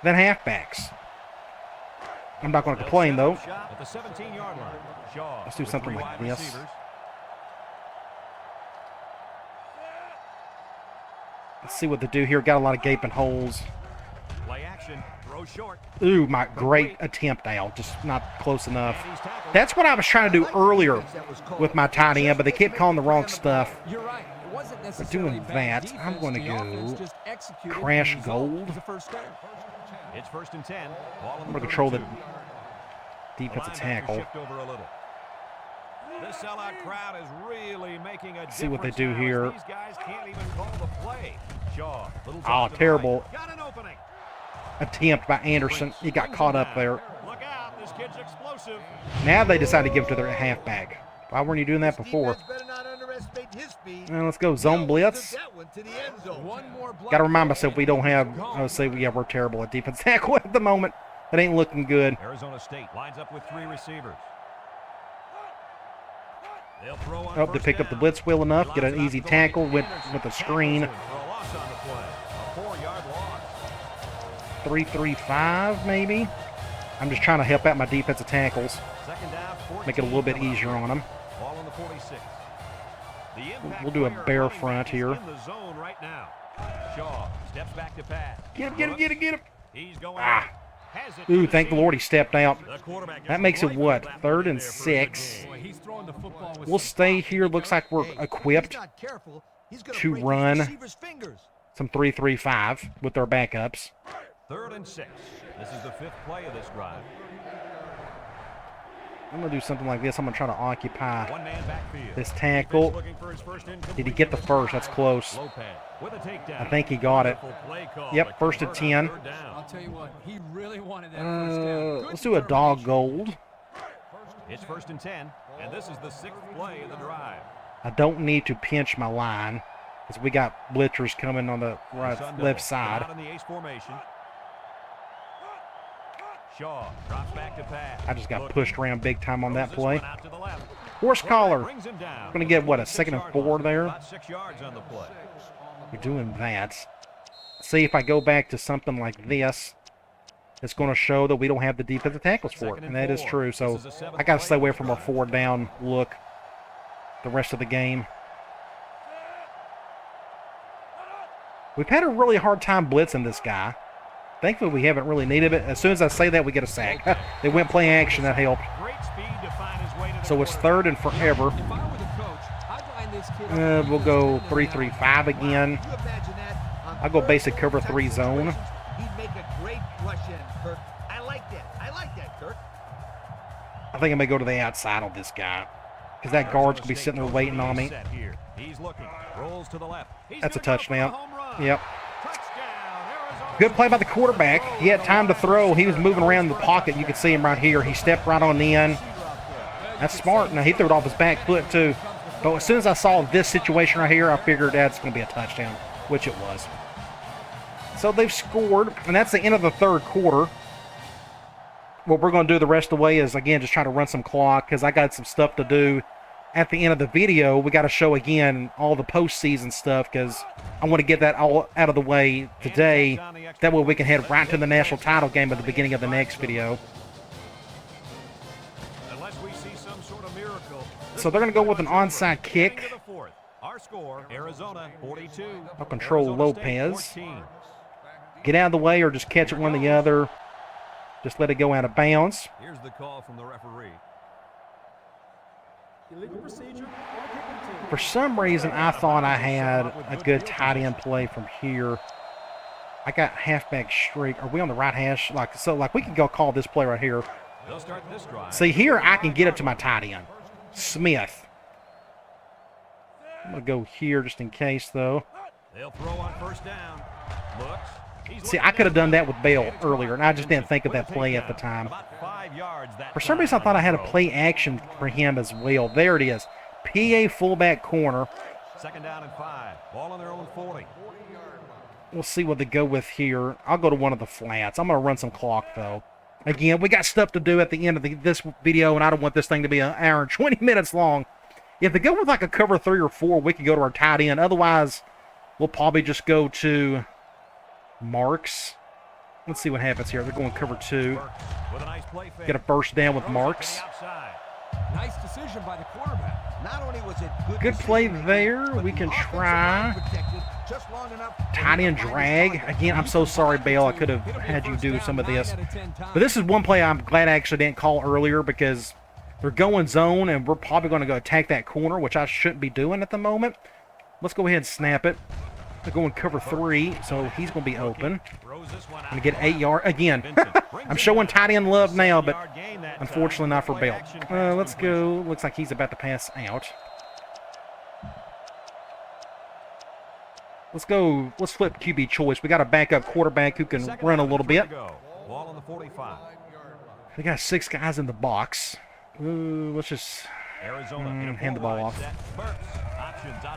than halfbacks. I'm not going to complain, though. Let's do something like this. Let's see what they do here. Got a lot of gaping holes. Ooh, my great attempt, Al. Just not close enough. That's what I was trying to do earlier with my tight end, but they kept calling the wrong stuff. But doing that, I'm going to go crash gold. It's 1st and 10. I'm going to control the defensive tackle. This sellout crowd is really making a see what they do here. These guys can't even call the play. Shaw, Oh, terrible got an opening. attempt by Anderson. He got caught up there. Look out, This kid's explosive. Now they decide to give it to their halfback. Why weren't you doing that before? Better not underestimate his speed. Let's go zone blitz. That one to the end zone. One more block. Got to remind myself we don't have. I say yeah, we're terrible at defense tackle at the moment. That ain't looking good. Arizona State lines up with 3 receivers. They'll throw on Oh, they first pick up the down. blitz well enough. Get an Lines it easy out to the right tackle with defenders. a screen. For a loss on the play. A 4-yard loss. 3-3-5 maybe. I'm just trying to help out my defensive tackles. Second down, 14 Make it a little bit from out easier there. on them. Ball on the 46. The impact We'll do a player bear running front back is here. in the zone right now. Shaw steps back to pass. Get him, get him, get him, get him. He's going Ah. out. Has it Ooh, to thank the receive. Lord he stepped out. The quarterback That gets makes it right what? to that 3rd play and there for a good 6. gain. Boy, he's throwing the football with We'll some stay pop. here. Looks like we're Hey, equipped if he's not careful, he's gonna to break his run receiver's fingers. some 3-3-5 with our backups. 3rd and 6. This is the 5th play of this drive. I'm going to do something like this. I'm going to try to occupy One man backfield. this tackle. Defense looking for his first Did he get the first? That's close. Lopez with a takedown. I think he got it. Wonderful play call Yep, to first and convert on 10. 3rd down. I'll tell you what, he really wanted that first down. Good Let's do a dog determination. gold. It's 1st and 10, and this is the 6th play of the drive. I don't need to pinch my line because we got blitzers coming on the right, Sun left Devils side. come out in the ace formation. Shaw drops back to pass. I just got Looking. pushed around big time on Throws that this play. one out to the left. Horse collar. Brings him down. Gonna get, what, a 2nd and 6-yard 4 line. there? About 6 yards on the play. We're doing that. See if I go back to something like this. It's going to show that we don't have the defensive tackles for it, and that is true. So I got to stay away from a 4th down look the rest of the game. We've had a really hard time blitzing this guy. Thankfully, we haven't really needed it. As soon as I say that, we get a sack. They went play action. That helped. Great speed to find his way to the So it's quarterback. 3rd and forever. If I were the coach, I'd line this kid up We'll go 3-3-5 again. You imagine that on I'll go third basic and cover 10 3 zone. situations, He'd make a great rush in, Kirk. I like that. I like that, Kirk. I think I may go to the outside on this guy because that guard's going to be sitting there waiting on me. Set here. He's looking. Rolls to the left. He's That's a gonna go for touchdown. home run. Yep. Touchdown, Arizona Good play by the State. quarterback. He had time to throw. He was moving around the pocket. You could see him right here. He stepped right on in. That's smart. Now, he threw it off his back foot, too. But as soon as I saw this situation right here, I figured that's going to be a touchdown, which it was. So they've scored, and that's the end of the 3rd quarter. What we're going to do the rest of the way is, again, just try to run some clock because I got some stuff to do. At the end of the video, we got to show, again, all the postseason stuff because I want to get that all out of the way today. That way we can head right to the national title game at the beginning of the next video. Unless we see some sort of miracle. So they're going to go with an onside kick. Into the 4th. Our score, Arizona 42. I'll control Arizona State, Lopez. 14. Get out of the way or just catch it one or the other. Just let it go out of bounds. Here's the call from the referee. For some reason, I thought I had a good tight end play from here. I got halfback streak. Are we on the right hash? Like we can go call this play right here. They'll start this drive. See, here I can get it to my tight end, Smith. I'm going to go here just in case, though. They'll throw on first down. Looks. He's See, looking I could have this done way. that with Bale earlier, and I just didn't think of that With a play at the takedown. time. About 5 yards that For some time reason, I on thought the I had a throw. play action for him as well. There it is. PA fullback corner. 2nd down and 5. Ball on their own 40. We'll see what they go with here. I'll go to one of the flats. I'm going to run some clock, though. Again, we got stuff to do at the end of this video, and I don't want this thing to be an hour and 20 minutes long. If they go with like a cover 3 or 4, we could go to our tight end. Otherwise, we'll probably just go to Marks. Let's see what happens here. They're going cover 2. Burks with a nice play fake. Get a first down with Throws it to Marks. the outside. Nice decision by the quarterback. Not only was it Good play decision-making, there. but We the can offensive try. line protected just long enough for Tight him end to find his drag. target. Again, I'm so sorry, Bale. I could have It'll be a had you first do down some of 9 this. out of 10 times. But this is one play I'm glad I actually didn't call earlier because they're going zone, and we're probably going to go attack that corner, which I shouldn't be doing at the moment. Let's go ahead and snap it. They're going cover 3, so he's going to be open. Throws this one Going out to get 8 yards. Again, Vincent brings I'm it showing down. tight end love now, but 7-yard gain that unfortunately time. not for Play Bale. action pass Let's completion. go. Looks like he's about to pass out. Let's go. Let's flip QB choice. We got a backup quarterback who can Second run a down little and 3 bit. to go. Ball on the 45. They got 6 guys in the box. Ooh, let's just Arizona hand the ball off.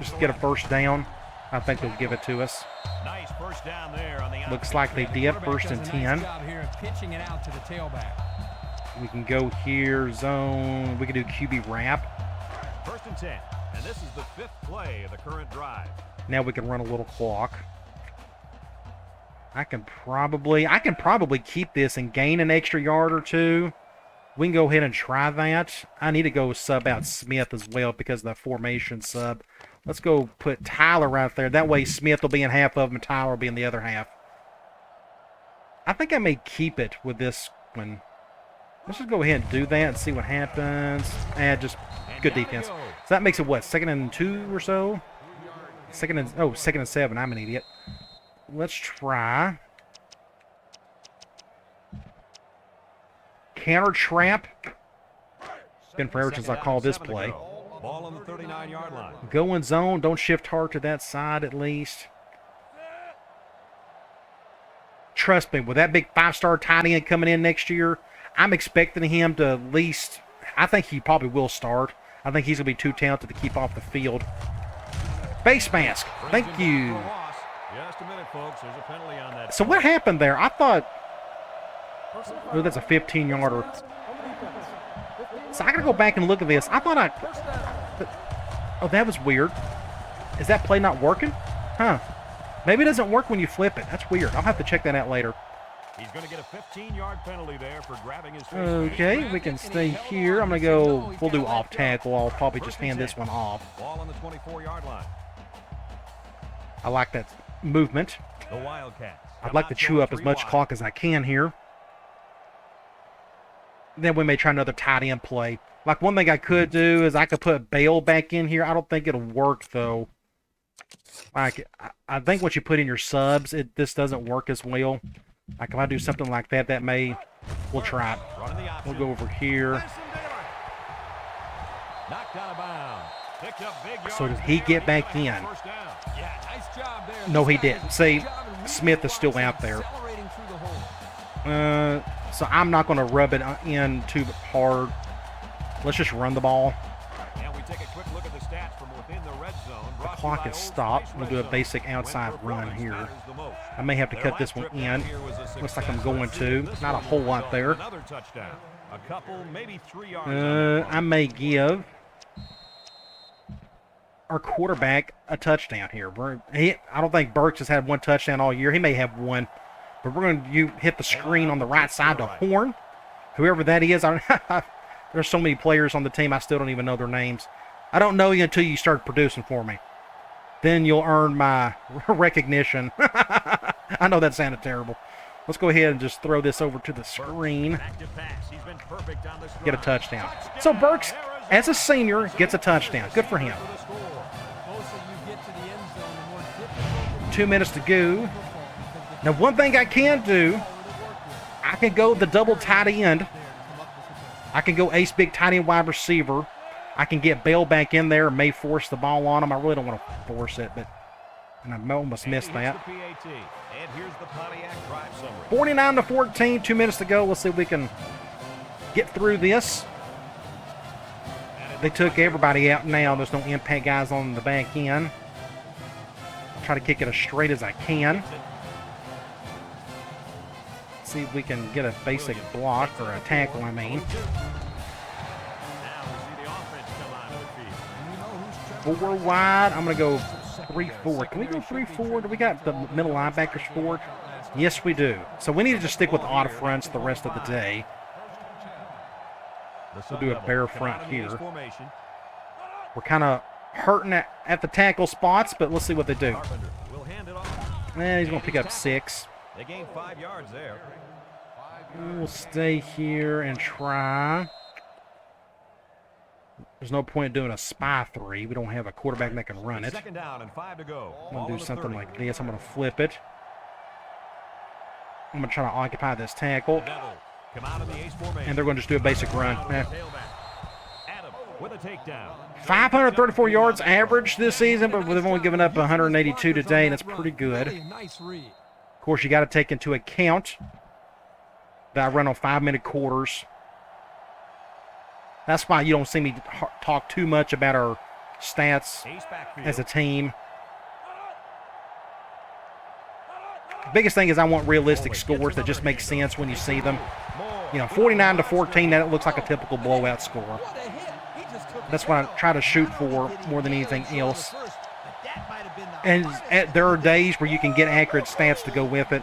Just Just get a first down. I think they'll give it to us. Nice first down there on the Looks like they did. First and 10. Job here of pitching it out to the tailback. We can go here, zone. We can do QB wrap. First and 10. And this is the 5th play of the current drive. Now we can run a little clock. I can probably keep this and gain an extra yard or two. We can go ahead and try that. I need to go sub out Smith as well because of the formation sub. Let's go put Tyler right there. That way Smith will be in half of them and Tyler will be in the other half. I think I may keep it with this one. Let's just go ahead and do that and see what happens. And just good defense. So that makes it what? 2nd and 2 or so? 2nd and 7. I'm an idiot. Let's try. Counter trap. Been forever since I called this play. Ball on the 39-yard line. Go in zone. Don't shift hard to that side at least. Trust me, with that big 5-star tight end coming in next year, I'm expecting him to at least, I think he probably will start. I think he's going to be too talented to keep off the field. Face mask. Thank you. Just a minute, folks. There's a penalty on that. So what happened there? I thought, oh, that's a 15-yarder. So I got to go back and look at this. I thought oh, that was weird. Is that play not working? Huh. Maybe it doesn't work when you flip it. That's weird. I'll have to check that out later. He's going to get a 15-yard penalty there for grabbing his face. Okay, we can stay here. I'm going to go, we'll do off tackle. I'll probably just hand this one off. Ball on the 24-yard line. I like that movement. The Wildcats. I'd like to chew up as much clock as I can here. Then we may try another tight end play. Like one thing I could do is I could put Bale back in here. I don't think it'll work though. Like I think once you put in your subs, this doesn't work as well. Like if I do something like that, we'll try it. We'll go over here. Knocked out of bounds. Picked up big So did he get back in? Yeah, nice job there. No, he didn't. See, Smith is still out there. Accelerating through the hole. So I'm not going to rub it in too hard. Let's just run the ball. And we take a quick look at the stats from within the red zone. The clock is stopped. We'll do a basic outside run here. I may have to cut this one in. Looks like I'm going to. Not a whole lot there. Another touchdown. A couple, maybe 3 yards. I may give our quarterback a touchdown here. I don't think Burks has had one touchdown all year. He may have one. But we're going to hit the screen on the right side to Horn. Whoever that is, there's so many players on the team, I still don't even know their names. I don't know you until you start producing for me. Then you'll earn my recognition. I know that sounded terrible. Let's go ahead and just throw this over to the screen. Get a touchdown. So Burks, as a senior, gets a touchdown. Good for him. 2 minutes to go. Now, one thing I can do, I can go the double tight end. I can go ace big tight end wide receiver. I can get Bale back in there and may force the ball on him. I really don't want to force it, and I almost missed that. 49-14, 2 minutes to go. Let's see if we can get through this. They took everybody out now. There's no impact guys on the back end. Try to kick it as straight as I can. See if we can get a basic block or a tackle, I mean. 4 wide. I'm going to go 3-4. Can we go 3-4? Do we got the middle linebackers for it? Yes, we do. So we need to just stick with odd fronts the rest of the day. We'll do a bare front here. We're kind of hurting at the tackle spots, but let's see what they do. He's going to pick up 6. They gained 5 yards there. We'll stay here and try. There's no point in doing a spy 3. We don't have a quarterback that can run it. Second down and 5 to go. I'm going to do something like this. I'm going to flip it. I'm going to try to occupy this tackle. And they're going to just do a basic run. 534 yards average this season, but they've only given up 182 today, and it's pretty good. Of course, you got to take into account that I run on 5-minute quarters. That's why you don't see me talk too much about our stats as a team. Biggest thing is I want realistic scores that just make sense when you see them. You know, 49-14, that looks like a typical blowout score. That's what I try to shoot for more than anything else. And there are days where you can get accurate stats to go with it.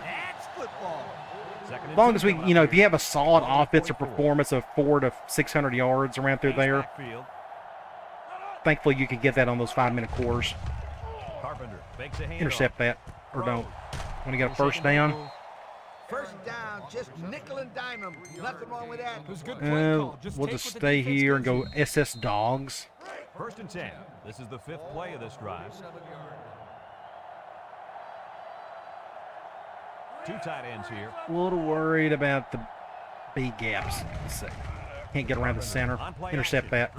As long as we, you know, if you have a solid offensive performance of 400 to 600 yards around through there, thankfully you can get that on those 5-minute quarters. Intercept that, or don't. When you get a first down. First down, just nickel and dime them. Nothing wrong with that. We'll just stay here and go SS Dogs. 1st and 10. This is the 5th play of this drive. 2 tight ends here. A little worried about the B gaps. Let's see. Can't get around the center. Intercept that.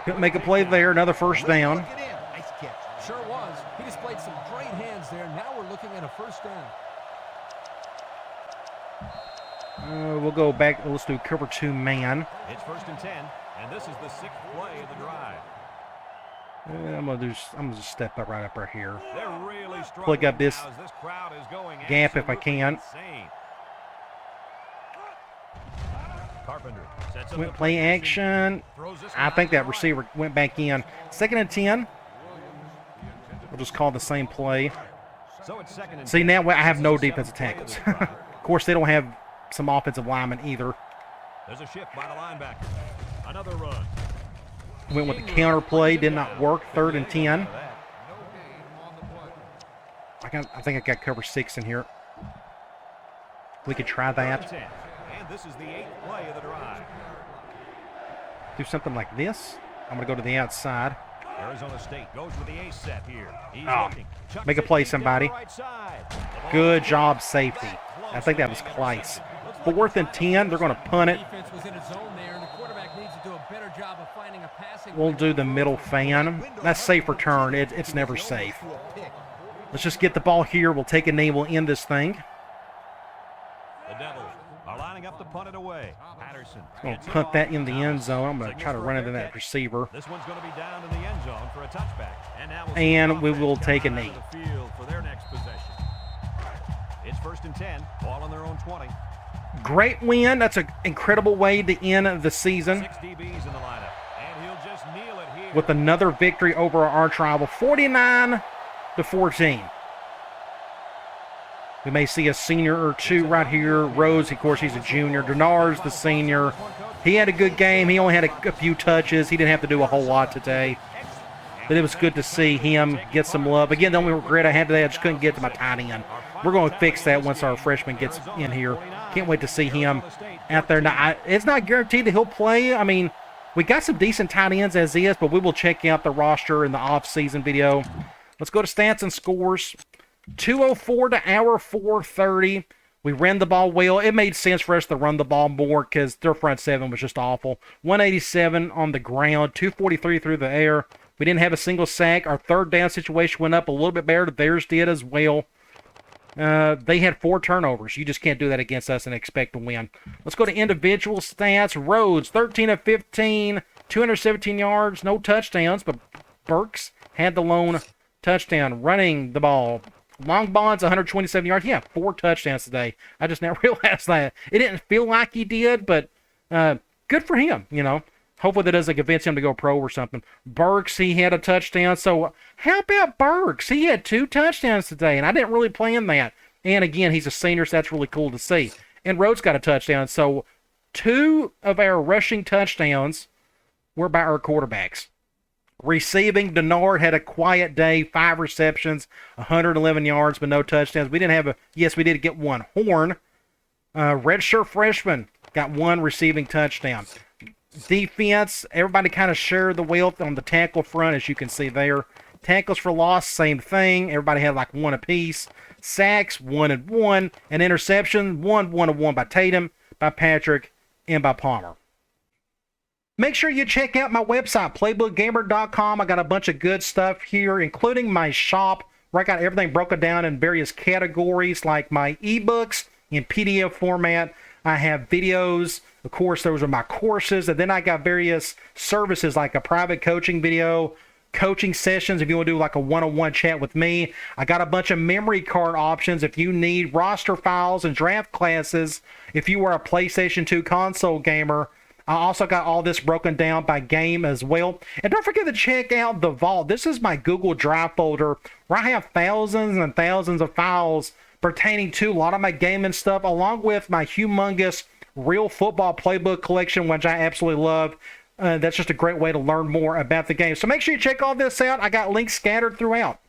Couldn't make a play there. Another first down. Nice catch. Sure was. He displayed some great hands there. Now we're looking at a first down. We'll go back. Let's do cover 2 man. It's 1st and 10, and this is the 6th play of the drive. I'm gonna just step up right here. They're really Plug up this now as this crowd is going gap if I can. insane. Carpenter sets up Went the play action. I think that receiver went back in. 2nd and 10. We'll just call the same play. So it's 2nd and See, 10. now I have no defensive tackles. Of course, they don't have some offensive linemen either. There's a shift by the linebacker. Another run. Went with the counter play. Did not work. 3rd and 10. I think I got cover 6 in here. We could try that. And this is the 8th play of the drive. Do something like this. I'm going to go to the outside. Arizona State goes with the ace set here. He's Oh, looking. Chucks make a it play, deep down somebody. the right side. Good job, safety. I think that was Clyce. 4th and 10. They're going to punt it. Defense was in its zone there, and the quarterback needs to do a better job of finding a passing. We'll do the middle fan. That's safe return. It's never safe. Let's just get the ball here. We'll take a knee. We'll end this thing. The Devils are lining up to punt it away. Patterson. We'll punt that in the end zone. I'm going to try to run into that receiver. This one's going to be down in the end zone for a touchback. And now we'll And we will take a knee. the field for their next possession. It's 1st and 10. Ball on their own 20. Great win. That's an incredible way to end the season 6 DBs in the lineup. And he'll just kneel it here. with another victory over our arch rival, 49-14. We may see a senior or two right here. Rhodes, of course, he's a junior. Denard's the senior. He had a good game. He only had a few touches. He didn't have to do a whole lot today. But it was good to see him get some love. Again, the only regret I had today, I just couldn't get to my tight end. We're going to fix that once our freshman gets in here. Can't wait to see him out there. Now, it's not guaranteed that he'll play. I mean, we got some decent tight ends as is, but we will check out the roster in the off-season video. Let's go to stats and scores. 2:04 to our 4:30. We ran the ball well. It made sense for us to run the ball more because their front seven was just awful. 187 on the ground, 243 through the air. We didn't have a single sack. Our third down situation went up a little bit better. Theirs did as well. They had 4 turnovers. You just can't do that against us and expect to win. Let's go to individual stats. Rhodes, 13 of 15, 217 yards, no touchdowns, but Burks had the lone touchdown. Running the ball. Long Bonds, 127 yards. Yeah, 4 touchdowns today. I just now realized that. It didn't feel like he did, but good for him, you know. Hopefully that doesn't convince him to go pro or something. Burks, he had a touchdown. So how about Burks? He had 2 touchdowns today, and I didn't really plan that. And again, he's a senior, so that's really cool to see. And Rhodes got a touchdown. So 2 of our rushing touchdowns were by our quarterbacks. Receiving, Denard had a quiet day, 5 receptions, 111 yards, but no touchdowns. We didn't have yes, we did get 1. Horn, redshirt freshman, got 1 receiving touchdown. Defense, everybody kind of shared the wealth on the tackle front, as you can see there. Tackles for loss, same thing. Everybody had like 1 apiece. Sacks, 1 and 1. And interception, 1 and 1 by Tatum, by Patrick, and by Palmer. Make sure you check out my website, playbookgamer.com. I got a bunch of good stuff here, including my shop, where I got everything broken down in various categories, like my ebooks, in PDF format. I have videos. Of course, those are my courses. And then I got various services like a private coaching video, coaching sessions if you want to do like a one-on-one chat with me. I got a bunch of memory card options if you need roster files and draft classes if you are a PlayStation 2 console gamer. I also got all this broken down by game as well. And don't forget to check out the Vault. This is my Google Drive folder where I have thousands and thousands of files pertaining to a lot of my gaming stuff, along with my humongous Real Football Playbook collection, which I absolutely love. That's just a great way to learn more about the game. So make sure you check all this out. I got links scattered throughout.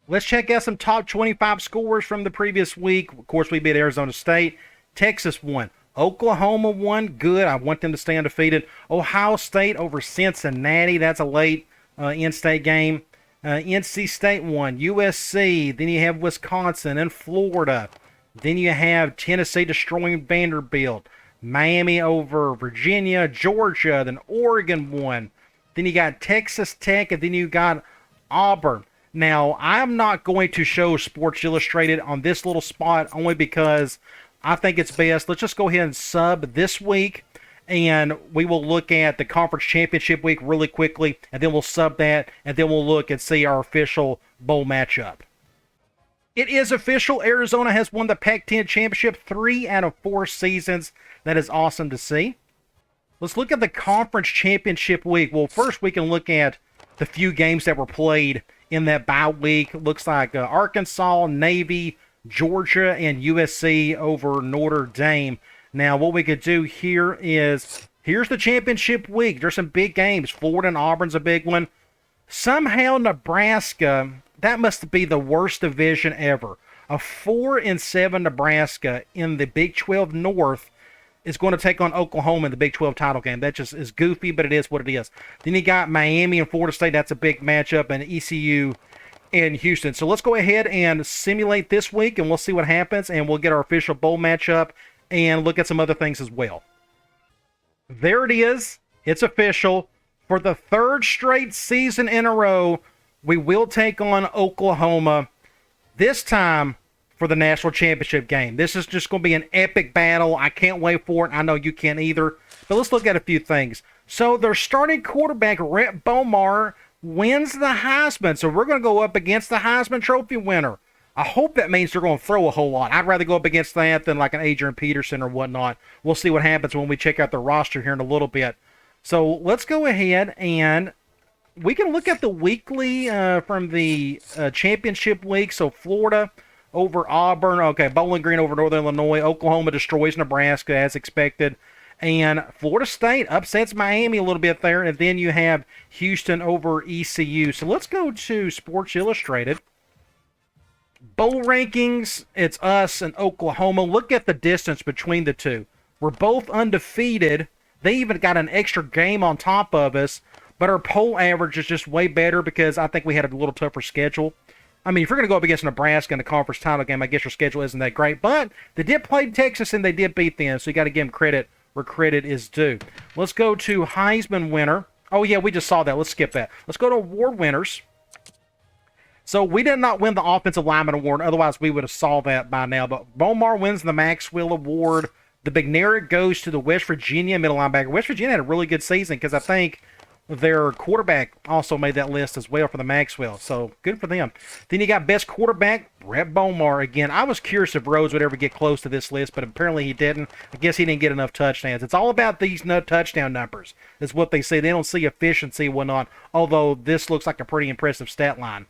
Let's check out some top 25 scores from the previous week. Of course, we beat Arizona State. Texas won. Oklahoma won. Good. I want them to stay undefeated. Ohio State over Cincinnati. That's a late in-state game. NC State won. USC. Then you have Wisconsin and Florida. Then you have Tennessee destroying Vanderbilt. Miami over Virginia. Georgia. Then Oregon won. Then you got Texas Tech. And then you got Auburn. Now, I'm not going to show Sports Illustrated on this little spot only because I think it's best. Let's just go ahead and sub this week, and we will look at the conference championship week really quickly, and then we'll sub that, and then we'll look and see our official bowl matchup. It is official. Arizona has won the Pac-10 championship 3 out of 4 seasons. That is awesome to see. Let's look at the conference championship week. Well, first we can look at the few games that were played in that bye week. Looks like Arkansas, Navy, Georgia, and USC over Notre Dame. Now, what we could do here is, here's the championship week. There's some big games. Florida and Auburn's a big one. Somehow Nebraska, that must be the worst division ever. A 4-7 Nebraska in the Big 12 North is going to take on Oklahoma in the Big 12 title game. That just is goofy, but it is what it is. Then you got Miami and Florida State. That's a big matchup, and ECU in Houston. So let's go ahead and simulate this week, and we'll see what happens, and we'll get our official bowl matchup and look at some other things as well. There it is. It's official. For the 3rd straight season in a row, we will take on Oklahoma, this time for the national championship game. This is just going to be an epic battle. I can't wait for it. I know you can't either. But let's look at a few things. So their starting quarterback, Rhett Bomar, wins the Heisman. So we're going to go up against the Heisman Trophy winner. I hope that means they're going to throw a whole lot. I'd rather go up against that than like an Adrian Peterson or whatnot. We'll see what happens when we check out the roster here in a little bit. So let's go ahead and we can look at the weekly from the championship week. So Florida over Auburn. Okay, Bowling Green over Northern Illinois. Oklahoma destroys Nebraska as expected. And Florida State upsets Miami a little bit there. And then you have Houston over ECU. So let's go to Sports Illustrated. Bowl rankings, it's us and Oklahoma. Look at the distance between the two. We're both undefeated. They even got an extra game on top of us. But our poll average is just way better because I think we had a little tougher schedule. I mean, if you're going to go up against Nebraska in the conference title game, I guess your schedule isn't that great. But they did play Texas, and they did beat them. So you got to give them credit where credit is due. Let's go to Heisman winner. Oh, yeah, we just saw that. Let's skip that. Let's go to award winners. So we did not win the Offensive Lineman Award. Otherwise, we would have saw that by now. But Bomar wins the Maxwell Award. The McNair goes to the West Virginia middle linebacker. West Virginia had a really good season because I think their quarterback also made that list as well for the Maxwell. So good for them. Then you got best quarterback, Brett Bomar again. I was curious if Rhodes would ever get close to this list, but apparently he didn't. I guess he didn't get enough touchdowns. It's all about these touchdown numbers is what they say. They don't see efficiency and whatnot, although this looks like a pretty impressive stat line.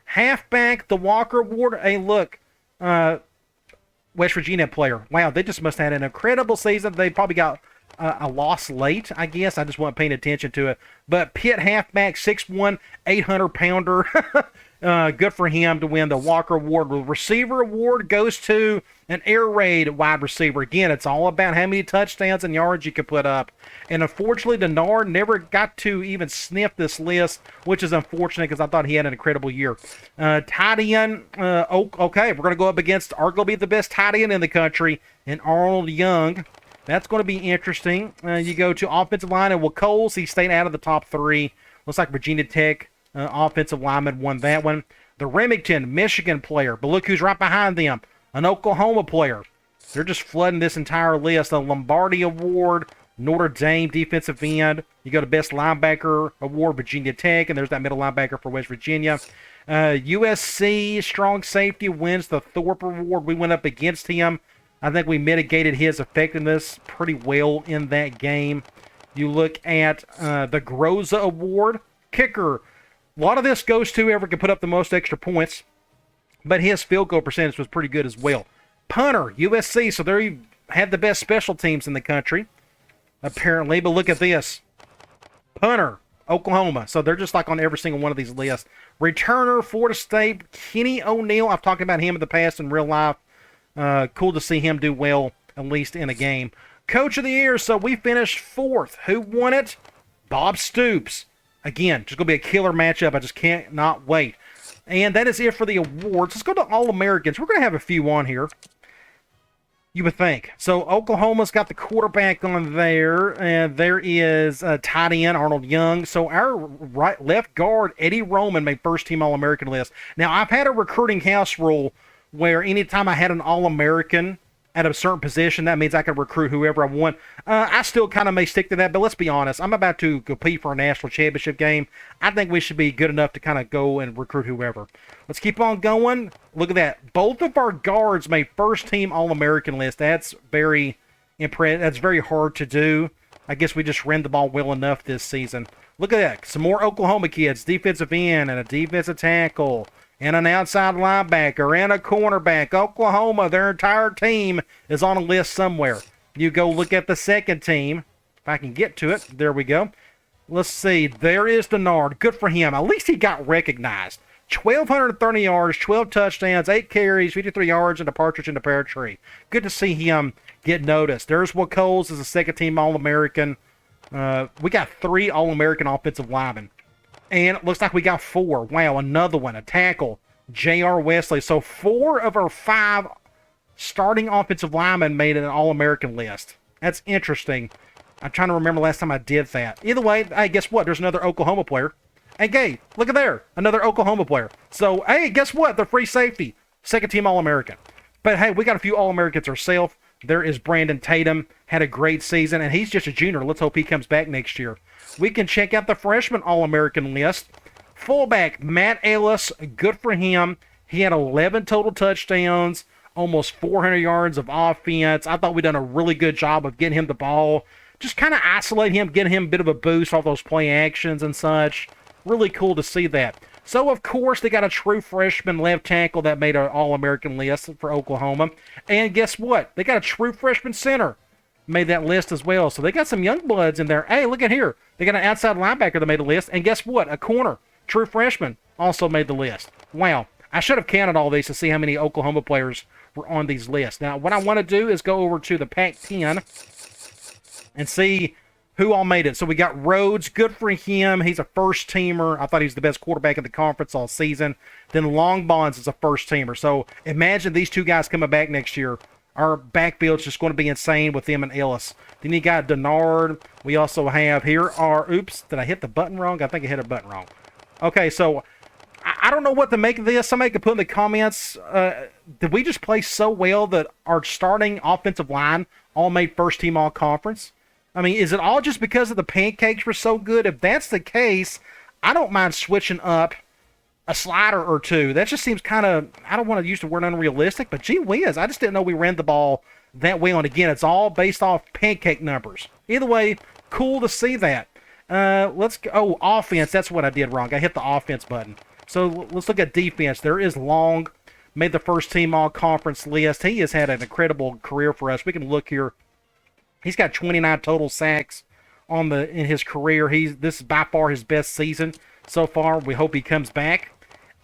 Halfback, the Walker Award. Hey, look, West Virginia player. Wow, they just must have had an incredible season. They probably got a loss late, I guess. I just wasn't paying attention to it. But Pitt halfback, 6'1", 800-pounder. Good for him to win the Walker Award. The receiver award goes to an air raid wide receiver. Again, it's all about how many touchdowns and yards you can put up. And unfortunately, Denard never got to even sniff this list, which is unfortunate because I thought he had an incredible year. Tight end, okay, we're going to go up against arguably the best tight end in the country, and Arnold Young. That's going to be interesting. You go to offensive line, and Coles, he stayed out of the top 3. Looks like Virginia Tech offensive lineman won that one. The Remington, Michigan player. But look who's right behind them. an Oklahoma player. They're just flooding this entire list. The Lombardi Award, Notre Dame defensive end. You go to Best Linebacker Award, Virginia Tech, and there's that middle linebacker for West Virginia. USC strong safety wins the Thorpe Award. We went up against him. I think we mitigated his effectiveness pretty well in that game. You look at the Groza Award, kicker. A lot of this goes to whoever can put up the most extra points, but his field goal percentage was pretty good as well. Punter, USC, so they had the best special teams in the country, apparently. But look at this. Punter, Oklahoma. So they're just like on every single one of these lists. Returner, Florida State, Kenny O'Neal. I've talked about him in the past in real life. Cool to see him do well, at least in a game. Coach of the Year, so we finished 4th. Who won it? Bob Stoops. Again, just going to be a killer matchup. I just can't not wait. And that is it for the awards. Let's go to All-Americans. We're going to have a few on here, you would think. So Oklahoma's got the quarterback on there, and there is tight end Arnold Young. So our left guard Eddie Roman made first-team All-American list. Now, I've had a recruiting house rule where anytime I had an All-American at a certain position, that means I can recruit whoever I want. I still kind of may stick to that, but let's be honest. I'm about to compete for a national championship game. I think we should be good enough to kind of go and recruit whoever. Let's keep on going. Look at that. Both of our guards made first-team All-American list. That's very impressive. That's very hard to do. I guess we just ran the ball well enough this season. Look at that. Some more Oklahoma kids. Defensive end and a defensive tackle, and an outside linebacker, and a cornerback. Oklahoma, their entire team is on a list somewhere. You go look at the second team. If I can get to it. There we go. Let's see. There is Denard. Good for him. At least he got recognized. 1,230 yards, 12 touchdowns, 8 carries, 53 yards, and a partridge in the pear tree. Good to see him get noticed. There's Will Coles as a second-team All-American. We got 3 All-American offensive linemen. And it looks like we got 4. Wow, another one. A tackle, J.R. Wesley. So 4 of our 5 starting offensive linemen made an All-American list. That's interesting. I'm trying to remember last time I did that. Either way, hey, guess what? There's another Oklahoma player. Hey, Gabe, look at there. Another Oklahoma player. So, hey, guess what? The free safety. Second-team All-American. But, hey, we got a few All-Americans ourselves. There is Brandon Tatum. Had a great season, and he's just a junior. Let's hope he comes back next year. We can check out the freshman All-American list. Fullback, Matt Ellis, good for him. He had 11 total touchdowns, almost 400 yards of offense. I thought we'd done a really good job of getting him the ball. Just kind of isolate him, getting him a bit of a boost off those play actions and such. Really cool to see that. So, of course, they got a true freshman left tackle that made an All-American list for Oklahoma. And guess what? They got a true freshman center. Made that list as well. So they got some young bloods in there. Hey, look at here. They got an outside linebacker that made the list. And guess what? A corner, true freshman, also made the list. Wow. I should have counted all these to see how many Oklahoma players were on these lists. Now, what I want to do is go over to the Pac-10 and see who all made it. So we got Rhodes. Good for him. He's a first-teamer. I thought he was the best quarterback in the conference all season. Then Longbonds is a first-teamer. So imagine these 2 guys coming back next year. Our backfield's just going to be insane with them and Ellis. Then you got Denard. We also have here our, oops, did I hit the button wrong? I think I hit a button wrong. Okay, so I don't know what to make of this. Somebody could put in the comments, did we just play so well that our starting offensive line all made first team all conference? I mean, is it all just because of the pancakes were so good? If that's the case, I don't mind switching up a slider or 2. That just seems kind of, I don't want to use the word unrealistic, but gee whiz, I just didn't know we ran the ball that well. And again, it's all based off pancake numbers. Either way, cool to see that. Let's go. Oh, offense. That's what I did wrong. I hit the offense button. So let's look at defense. There is Long. Made the first team all-conference list. He has had an incredible career for us. We can look here. He's got 29 total sacks in his career. This is by far his best season so far. We hope he comes back.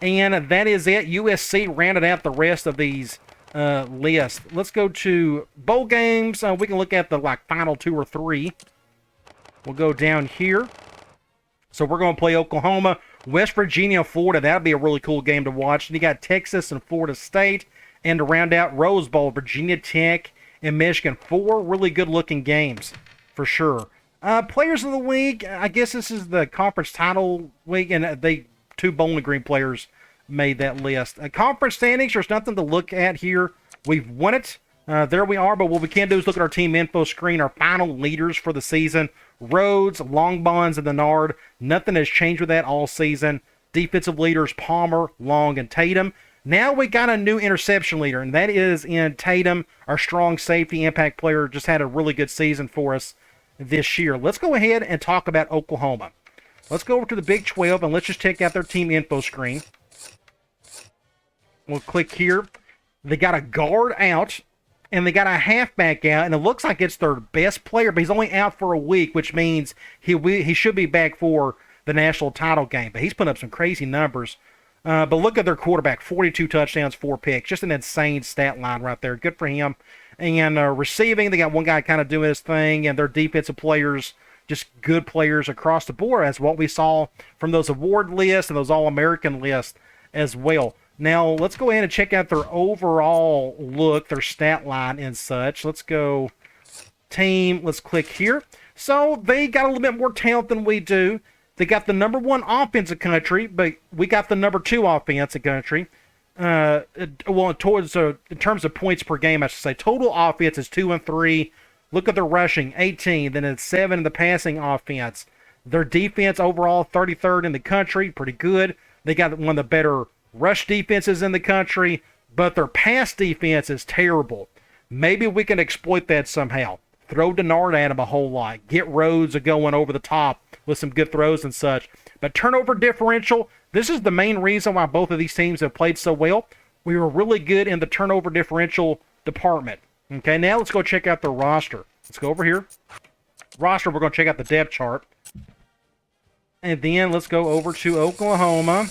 And that is it. USC rounded out the rest of these lists. Let's go to bowl games. We can look at the final 2 or 3. We'll go down here. So we're going to play Oklahoma, West Virginia, Florida. That'll be a really cool game to watch. And you got Texas and Florida State. And to round out Rose Bowl, Virginia Tech and Michigan. 4 really good-looking games for sure. Players of the week, I guess this is the conference title week, and 2 Bowling Green players made that list. Conference standings, there's nothing to look at here We've won it. There we are, but what we can do is look at our team info screen, our final leaders for the season. Rhodes, Longbonds, and Denard. Nothing has changed with that all season. Defensive leaders, Palmer, Long, and Tatum. Now we got a new interception leader, and that is in Tatum. Our strong safety impact player just had a really good season for us this year. Let's go ahead and talk about Oklahoma. Let's go over to the Big 12, and let's just check out their team info screen. We'll click here. They got a guard out, and they got a halfback out, and it looks like it's their best player, but he's only out for a week, which means he should be back for the national title game. But he's putting up some crazy numbers. But look at their quarterback, 42 touchdowns, 4 picks. Just an insane stat line right there. Good for him. And receiving, they got one guy kind of doing his thing, and their defensive players, just good players across the board, as what we saw from those award lists and those All-American lists as well. Now, let's go ahead and check out their overall look, their stat line and such. Let's go team. Let's click here. So they got a little bit more talent than we do. They got the number 1 offense in country, but we got the number 2 offense in country. In terms of points per game, I should say. Total offense is 2 and 3. Look at their rushing, 18. Then it's 7 in the passing offense. Their defense overall, 33rd in the country. Pretty good. They got one of the better rush defenses in the country, but their pass defense is terrible. Maybe we can exploit that somehow. Throw Denard at him a whole lot. Get Rhodes going over the top with some good throws and such. But turnover differential, this is the main reason why both of these teams have played so well. We were really good in the turnover differential department. Okay, now let's go check out the roster. Let's go over here. Roster, we're going to check out the depth chart. And then let's go over to Oklahoma.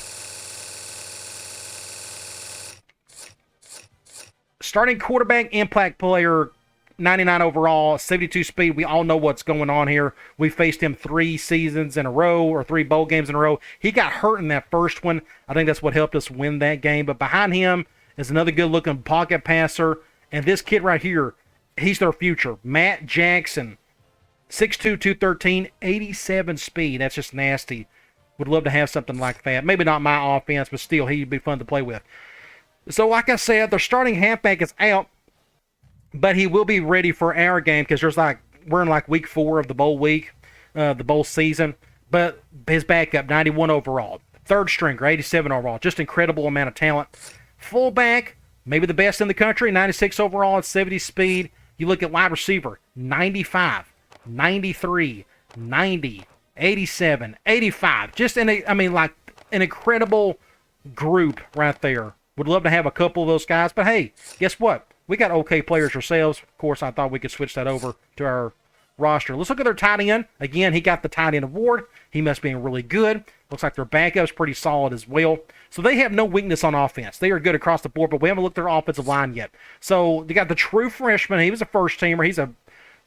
Starting quarterback, impact player, 99 overall, 72 speed. We all know what's going on here. We faced him 3 seasons in a row, or 3 bowl games in a row. He got hurt in that first one. I think that's what helped us win that game. But behind him is another good-looking pocket passer. And this kid right here, he's their future. Matt Jackson, 6'2", 213, 87 speed. That's just nasty. Would love to have something like that. Maybe not my offense, but still, he'd be fun to play with. So, like I said, their starting halfback is out, but he will be ready for our game because we're in week 4 of the bowl week, the bowl season. But his backup, 91 overall. Third stringer, 87 overall. Just incredible amount of talent. Fullback, maybe the best in the country, 96 overall at 70 speed. You look at wide receiver, 95, 93, 90, 87, 85. Just an incredible group right there. Would love to have a couple of those guys, but hey, guess what? We got okay players ourselves. Of course, I thought we could switch that over to our roster. Let's look at their tight end. Again, he got the tight end award. He must be really good. Looks like their backup's pretty solid as well. So they have no weakness on offense. They are good across the board, but we haven't looked at their offensive line yet. So they got the true freshman. He was a first-teamer. He's a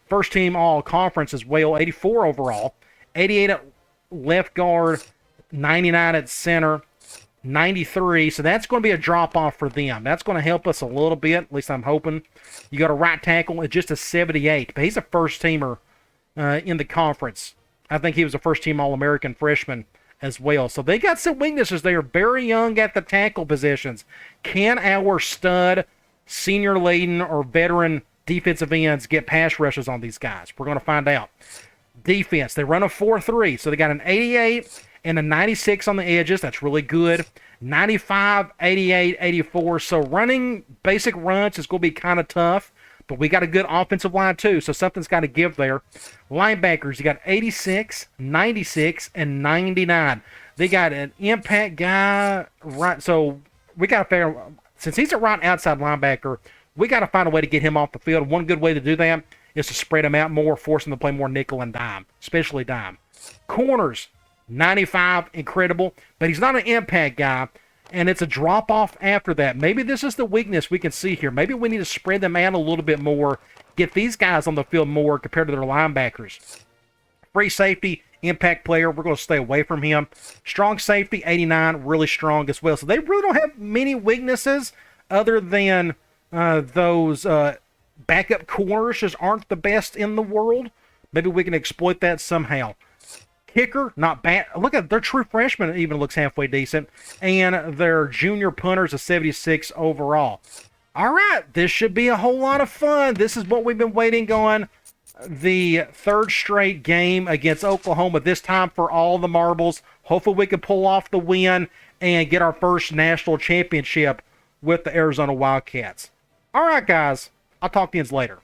first-team all-conference as well, 84 overall, 88 at left guard, 99 at center, 93, so that's going to be a drop-off for them. That's going to help us a little bit, at least I'm hoping. You got a right tackle at just a 78, but he's a first-teamer in the conference. I think he was a first-team All-American freshman as well. So they got some weaknesses. They are very young at the tackle positions. Can our stud, senior-laden, or veteran defensive ends get pass rushes on these guys? We're going to find out. Defense, they run a 4-3, so they got an 88 and a 96 on the edges. That's really good. 95, 88, 84. So running basic runs is going to be kind of tough, but we got a good offensive line too, so something's got to give there. Linebackers, you got 86, 96, and 99. They got an impact guy, right? So we got to figure, since he's a right outside linebacker, we got to find a way to get him off the field. One good way to do that is to spread him out more, force him to play more nickel and dime, especially dime. Corners, 95, incredible, but he's not an impact guy, and it's a drop-off after that. Maybe this is the weakness we can see here. Maybe we need to spread them out a little bit more, get these guys on the field more compared to their linebackers. Free safety, impact player, we're going to stay away from him. Strong safety, 89, really strong as well. So they really don't have many weaknesses other than those backup corners just aren't the best in the world. Maybe we can exploit that somehow. Kicker, not bad. Look at their true freshman, even looks halfway decent. And their junior punter's a 76 overall. All right, this should be a whole lot of fun. This is what we've been waiting on. The third straight game against Oklahoma, this time for all the marbles. Hopefully we can pull off the win and get our first national championship with the Arizona Wildcats. All right, guys. I'll talk to you later.